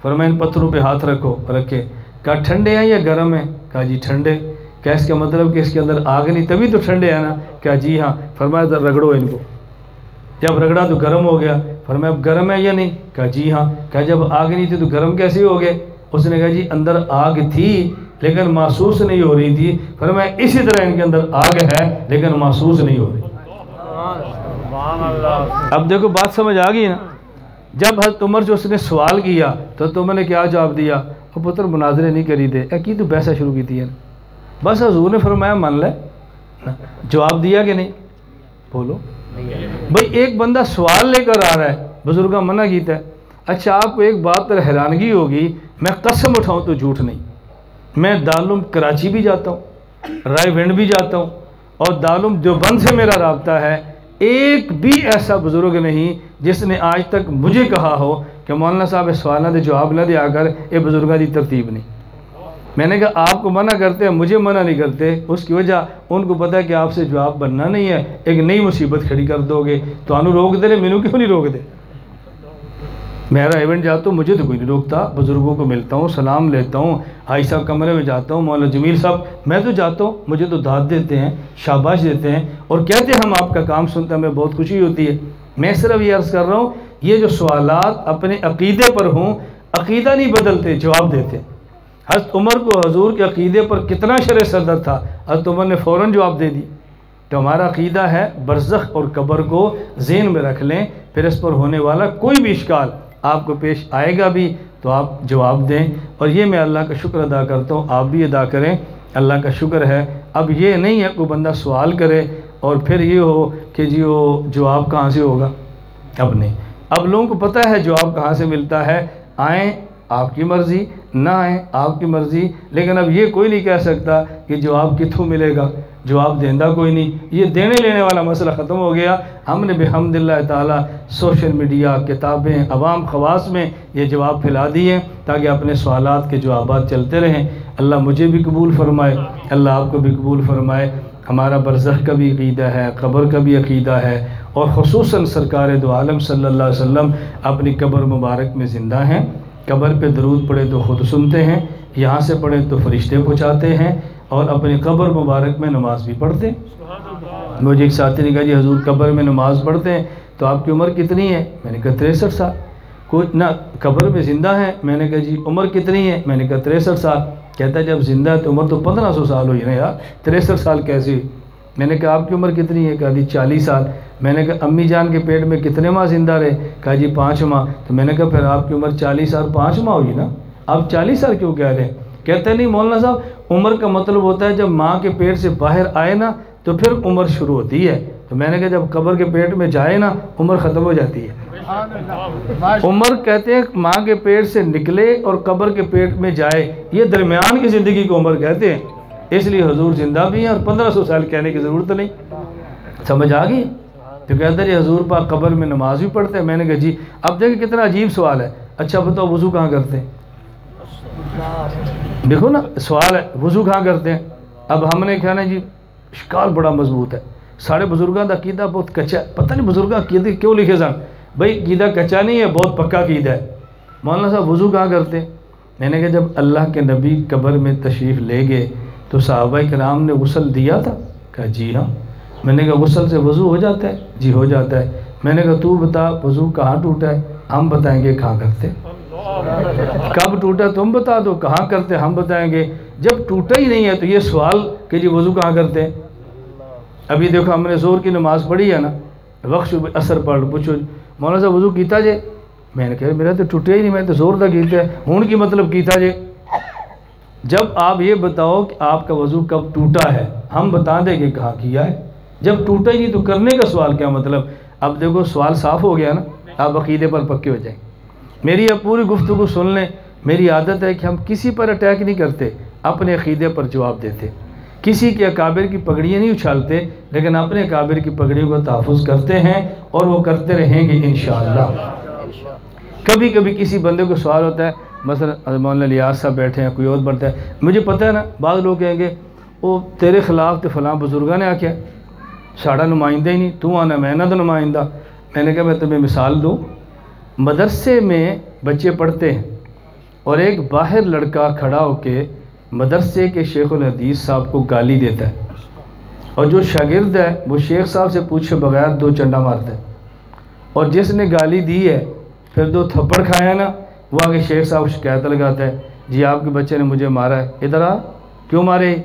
فرمایا ان پتھروں پہ ہاتھ رکھو، رکھے۔ کہا ٹھنڈے ہیں یا گرم ہیں؟ کہا جی ٹھنڈے۔ کیا اس کا مطلب کہ اس کے اندر آگ نہیں تبھی تو ٹھنڈے ہیں نا؟ کہا جی ہاں۔ فرمایا ذرا رگڑو ان کو، جب رگڑا تو گرم ہو گیا۔ فرمایا اب گرم ہے یا نہیں؟ کہا جی ہاں۔ کہا جب آگ نہیں تھی تو گرم کیسے ہو گئے؟ اس نے کہا جی اندر آگ تھی لیکن محسوس نہیں ہو رہی تھی۔ فرمایا اسی طرح ان کے اندر آگ ہے لیکن محسوس نہیں ہو رہی۔ اب دیکھو بات سمجھ آ گئی نا؟ جب حضرت عمر سے اس نے سوال کیا تو تم نے کیا جواب دیا؟ اور پتر مناظرے نہیں کری دے، کی تو بحثہ شروع کی تھی ہے نا؟ بس حضور نے فرمایا مان لے، جواب دیا کہ نہیں؟ بولو بھئی، ایک بندہ سوال لے کر آ رہا ہے، بزرگاں منع کیتا ہے۔ اچھا آپ کو ایک بات پر حیرانگی ہوگی، میں قسم اٹھاؤں تو جھوٹ نہیں، میں دارالعلوم کراچی بھی جاتا ہوں، رائے ونڈ بھی جاتا ہوں اور دارالعلوم دیوبند سے میرا رابطہ ہے، ایک بھی ایسا بزرگ نہیں جس نے آج تک مجھے کہا ہو کہ مولانا صاحب اس سوالہ دے جواب نہ دیا کر، اے بزرگاں دی ترتیب نہیں۔ میں نے کہا آپ کو منع کرتے ہیں، مجھے منع نہیں کرتے، اس کی وجہ ان کو پتہ ہے کہ آپ سے جواب بننا نہیں ہے، ایک نئی مصیبت کھڑی کر دو گے تو انہوں روک دے رہے، مینوں کیوں نہیں روک دے؟ میرا ایونٹ جاتا ہوں مجھے تو کوئی نہیں روکتا، بزرگوں کو ملتا ہوں، سلام لیتا ہوں، حاجی صاحب کمرے میں جاتا ہوں، مولانا جمیل صاحب میں تو جاتا ہوں، مجھے تو داد دیتے ہیں، شاباش دیتے ہیں اور کہتے ہیں ہم آپ کا کام سنتے ہیں، ہمیں بہت خوشی ہوتی ہے۔ میں صرف یہ عرض کر رہا ہوں یہ جو سوالات اپنے عقیدے پر ہوں، عقیدہ نہیں بدلتے، جواب دیتے۔ حضرت عمر کو حضور کے عقیدے پر کتنا شرح صدر تھا، حضرت عمر نے فوراً جواب دے دی۔ تو ہمارا عقیدہ ہے برزخ اور قبر کو ذہن میں رکھ لیں، پھر اس پر ہونے والا کوئی بھی اشکال آپ کو پیش آئے گا بھی تو آپ جواب دیں، اور یہ میں اللہ کا شکر ادا کرتا ہوں، آپ بھی ادا کریں، اللہ کا شکر ہے۔ اب یہ نہیں ہے کوئی بندہ سوال کرے اور پھر یہ ہو کہ جی وہ جواب کہاں سے ہوگا، اب نہیں، اب لوگوں کو پتہ ہے جواب کہاں سے ملتا ہے، آئیں آپ کی مرضی، نہ آئیں آپ کی مرضی، لیکن اب یہ کوئی نہیں کہہ سکتا کہ جواب کتوں ملے گا، جواب دیندہ کوئی نہیں، یہ دینے لینے والا مسئلہ ختم ہو گیا۔ ہم نے بحمد اللہ تعالیٰ سوشل میڈیا، کتابیں، عوام خواص میں یہ جواب پھیلا دیے تاکہ اپنے سوالات کے جوابات چلتے رہیں۔ اللہ مجھے بھی قبول فرمائے، اللہ آپ کو بھی قبول فرمائے۔ ہمارا برزخ کا بھی عقیدہ ہے، قبر کا بھی عقیدہ ہے، اور خصوصاً سرکار دو عالم صلی اللہ علیہ وسلم اپنی قبر مبارک میں زندہ ہیں۔ قبر پہ درود پڑھے تو خود سنتے ہیں، یہاں سے پڑھے تو فرشتے پہنچاتے ہیں، اور اپنی قبر مبارک میں نماز بھی پڑھتے ہیں۔ مجھے ایک ساتھی نے کہا جی حضور قبر میں نماز پڑھتے ہیں تو آپ کی عمر کتنی ہے؟ میں نے کہا 63 سال۔ کوئی نہ قبر میں زندہ ہے؟ میں نے کہا جی عمر کتنی ہے؟ میں نے کہا 63 سال۔ کہتا ہے جب زندہ ہے تو عمر تو 1500 سال ہوئی نا یار، 63 سال کیسے ہوئی؟ میں نے کہا آپ کی عمر کتنی ہے؟ کہا جی 40 سال۔ میں نے کہا امی جان کے پیٹ میں کتنے ماہ زندہ رہے؟ کہا جی 5 ماہ۔ تو میں نے کہا پھر آپ کی عمر 40 اور 5 ماہ ہوئی نا، آپ 40 سال کیوں کہہ رہے ہیں؟ کہتے ہیں نہیں مولانا صاحب، عمر کا مطلب ہوتا ہے جب ماں کے پیٹ سے باہر آئے نا تو پھر عمر شروع ہوتی ہے۔ تو میں نے کہا جب قبر کے پیٹ میں جائے نا عمر ختم ہو جاتی ہے۔ عمر کہتے ہیں ماں کے پیٹ سے نکلے اور قبر کے پیٹ میں جائے، یہ درمیان کی زندگی کو عمر کہتے ہیں۔ اس لیے حضور زندہ بھی ہیں اور 1500 سال کہنے کی ضرورت نہیں۔ سمجھ آ گئی؟ تو کہتے ہیں جی حضور پاک قبر میں نماز بھی پڑھتے ہیں۔ میں نے کہا جی۔ اب دیکھیں کتنا عجیب سوال ہے۔ اچھا بتاؤ وضو کہاں کرتے ہیں؟ دیکھو نا سوال ہے، وضو کہاں کرتے ہیں؟ اب ہم نے کہا نا جی اشکال بڑا مضبوط ہے، سارے بزرگاں دا عقیدہ بہت کچا ہے، پتہ نہیں بزرگاں عقیدے کیوں لکھے سن۔ بھائی عقیدہ کچا نہیں ہے، بہت پکا عقیدہ ہے۔ مولانا صاحب وضو کہاں کرتے ہیں؟ میں نے کہا جب اللہ کے نبی قبر میں تشریف لے گئے تو صحابہ کرام نے غسل دیا تھا؟ کہا جی ہاں۔ میں نے کہا غسل سے وضو ہو جاتا ہے؟ جی ہو جاتا ہے۔ میں نے کہا تو بتا وضو کہاں ٹوٹا ہے؟ ہم بتائیں گے کہاں کرتے۔ کب ٹوٹا تم بتا دو، کہاں کرتے ہم بتائیں گے۔ جب ٹوٹا ہی نہیں ہے تو یہ سوال کہ جی وضو کہاں کرتے ہیں؟ ابھی دیکھو ہم نے زور کی نماز پڑھی ہے نا، وقت اثر پڑھ پوچھو مولانا صاحب وضو کیتا جے؟ میں نے کہا میرا تو ٹوٹیا ہی نہیں، میں تو زور دا کیتا ہے، ہون کی مطلب کیتا جے۔ جب آپ یہ بتاؤ کہ آپ کا وضو کب ٹوٹا ہے، ہم بتا دیں کہ کہاں کیا ہے۔ جب ٹوٹا ہی نہیں تو کرنے کا سوال کیا مطلب؟ اب دیکھو سوال صاف ہو گیا نا، آپ عقیدے پر پکے ہو جائیں۔ میری اب پوری گفتگو سن لیں۔ میری عادت ہے کہ ہم کسی پر اٹیک نہیں کرتے، اپنے عقیدے پر جواب دیتے، کسی کے اکابر کی پگڑیاں نہیں اچھالتے، لیکن اپنے اکابر کی پگڑیوں کو تحفظ کرتے ہیں اور وہ کرتے رہیں گے انشاءاللہ۔ کبھی کبھی کسی بندے کو سوال ہوتا ہے، مثلا مولانا الیاس صاحب بیٹھے ہیں، کوئی اور بڑھتا ہے، مجھے پتہ ہے نا بعض لوگ کہیں گے وہ تیرے خلاف تو فلاں بزرگاں نے آکھیا ساڑھا نمائندہ ہی نہیں، تو آنا میں نہ تو نمائندہ۔ میں نے کہا میں تمہیں مثال دوں، مدرسے میں بچے پڑھتے ہیں اور ایک باہر لڑکا کھڑا ہو کے مدرسے کے شیخ الحدیث صاحب کو گالی دیتا ہے، اور جو شاگرد ہے وہ شیخ صاحب سے پوچھے بغیر 2 چنڈا مارتا ہے، اور جس نے گالی دی ہے پھر 2 تھپڑ کھایا نا، وہ آگے شیخ صاحب شکایت لگاتا ہے جی آپ کے بچے نے مجھے مارا ہے، ادھر آ، کیوں مارے؟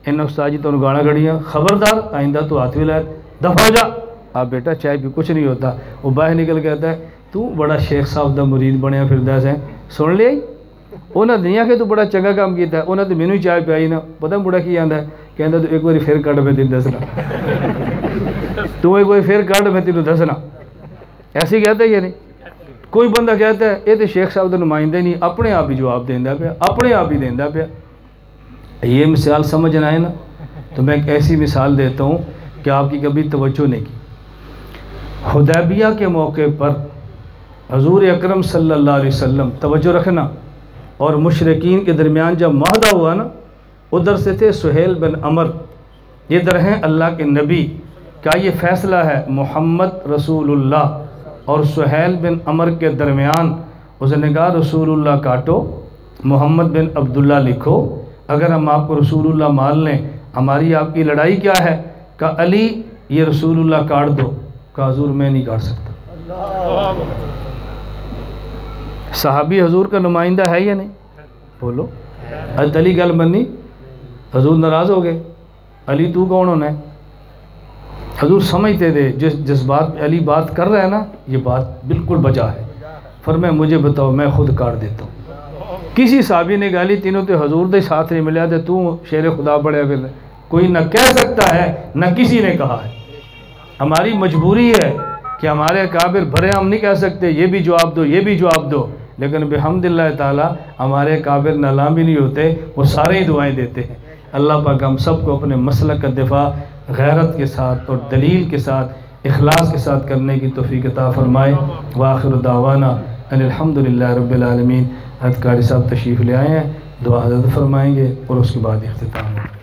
ان استاد جی تو گاڑا گڑیاں، خبردار آئندہ تو ہاتھ بھی لائے، دفع ہو جا۔ آپ بیٹا چائے بھی کچھ نہیں ہوتا۔ وہ باہر نکل کہتا ہے تو بڑا شیخ صاحب دا مرید بنیا پھردا سے، سن لیا ہی انہیں دنیا کے تو بڑا چنگا کام کیتا ہے، انہیں تو مینوں ہی چائے پیائی نا، پتہ بڑا کی آندا ہے، کہندا تو ایک باری پھر کڈ میں تینوں دسنا، تو ایک باری پھر کڈ میں تینوں دسنا، ایسے ہی کہتا ہے یا نہیں؟ کوئی بندہ کہتا ہے یہ تو شیخ صاحب دا نمائندہ نہیں، اپنے آپ ہی جواب دیندا پیا، اپنے آپ ہی دیندا پیا۔ یہ مثال سمجھ نہ آئے نا تو میں ایک ایسی مثال دیتا ہوں کہ آپ کی کبھی توجہ نہیں کی۔ حدیبیہ کے موقع پر حضور اکرم صلی اللہ علیہ وسلم، توجہ رکھنا، اور مشرکین کے درمیان جب معاہدہ ہوا نا، ادھر سے تھے سہیل بن عمر، یہ در ہیں اللہ کے نبی کا یہ فیصلہ ہے محمد رسول اللہ اور سہیل بن عمر کے درمیان۔ اس نے کہا رسول اللہ کاٹو، محمد بن عبداللہ لکھو، اگر ہم آپ کو رسول اللہ مان لیں ہماری آپ کی لڑائی کیا ہے؟ کہا علی یہ رسول اللہ کاٹ دو، کہا حضور میں نہیں کاٹ سکتا۔ صحابی حضور کا نمائندہ ہے یا نہیں؟ بولو۔ حضرت علی گل منی، حضور ناراض ہو گئے، علی تو کون ہونا ہے؟ حضور سمجھتے تھے جس بات علی بات کر رہا ہے نا یہ بات بالکل بجا ہے، فرمایا مجھے بتاؤ میں خود کاٹ دیتا ہوں۔ کسی صحابی نے گالی تینوں تو حضور دے ساتھ نہیں ملیا تھے، تو شیر خدا پڑھیا پھر کوئی نہ کہہ سکتا ہے نہ کسی نے کہا ہے۔ ہماری مجبوری ہے کہ ہمارے اکابر بھرے ہم نہیں کہہ سکتے یہ بھی جواب دو یہ بھی جواب دو، لیکن بحمدللہ تعالیٰ ہمارے کابر نالاں بھی نہیں ہوتے، وہ سارے ہی دعائیں دیتے ہیں۔ اللہ پاک ہم سب کو اپنے مسلک کا دفاع غیرت کے ساتھ اور دلیل کے ساتھ اخلاص کے ساتھ کرنے کی توفیق عطا فرمائے۔ وآخر دعوانا ان الحمدللہ رب العالمین۔ حضرت قاری صاحب تشریف لے آئے ہیں، دعا حضرت فرمائیں گے اور اس کے بعد اختتام ہوگا۔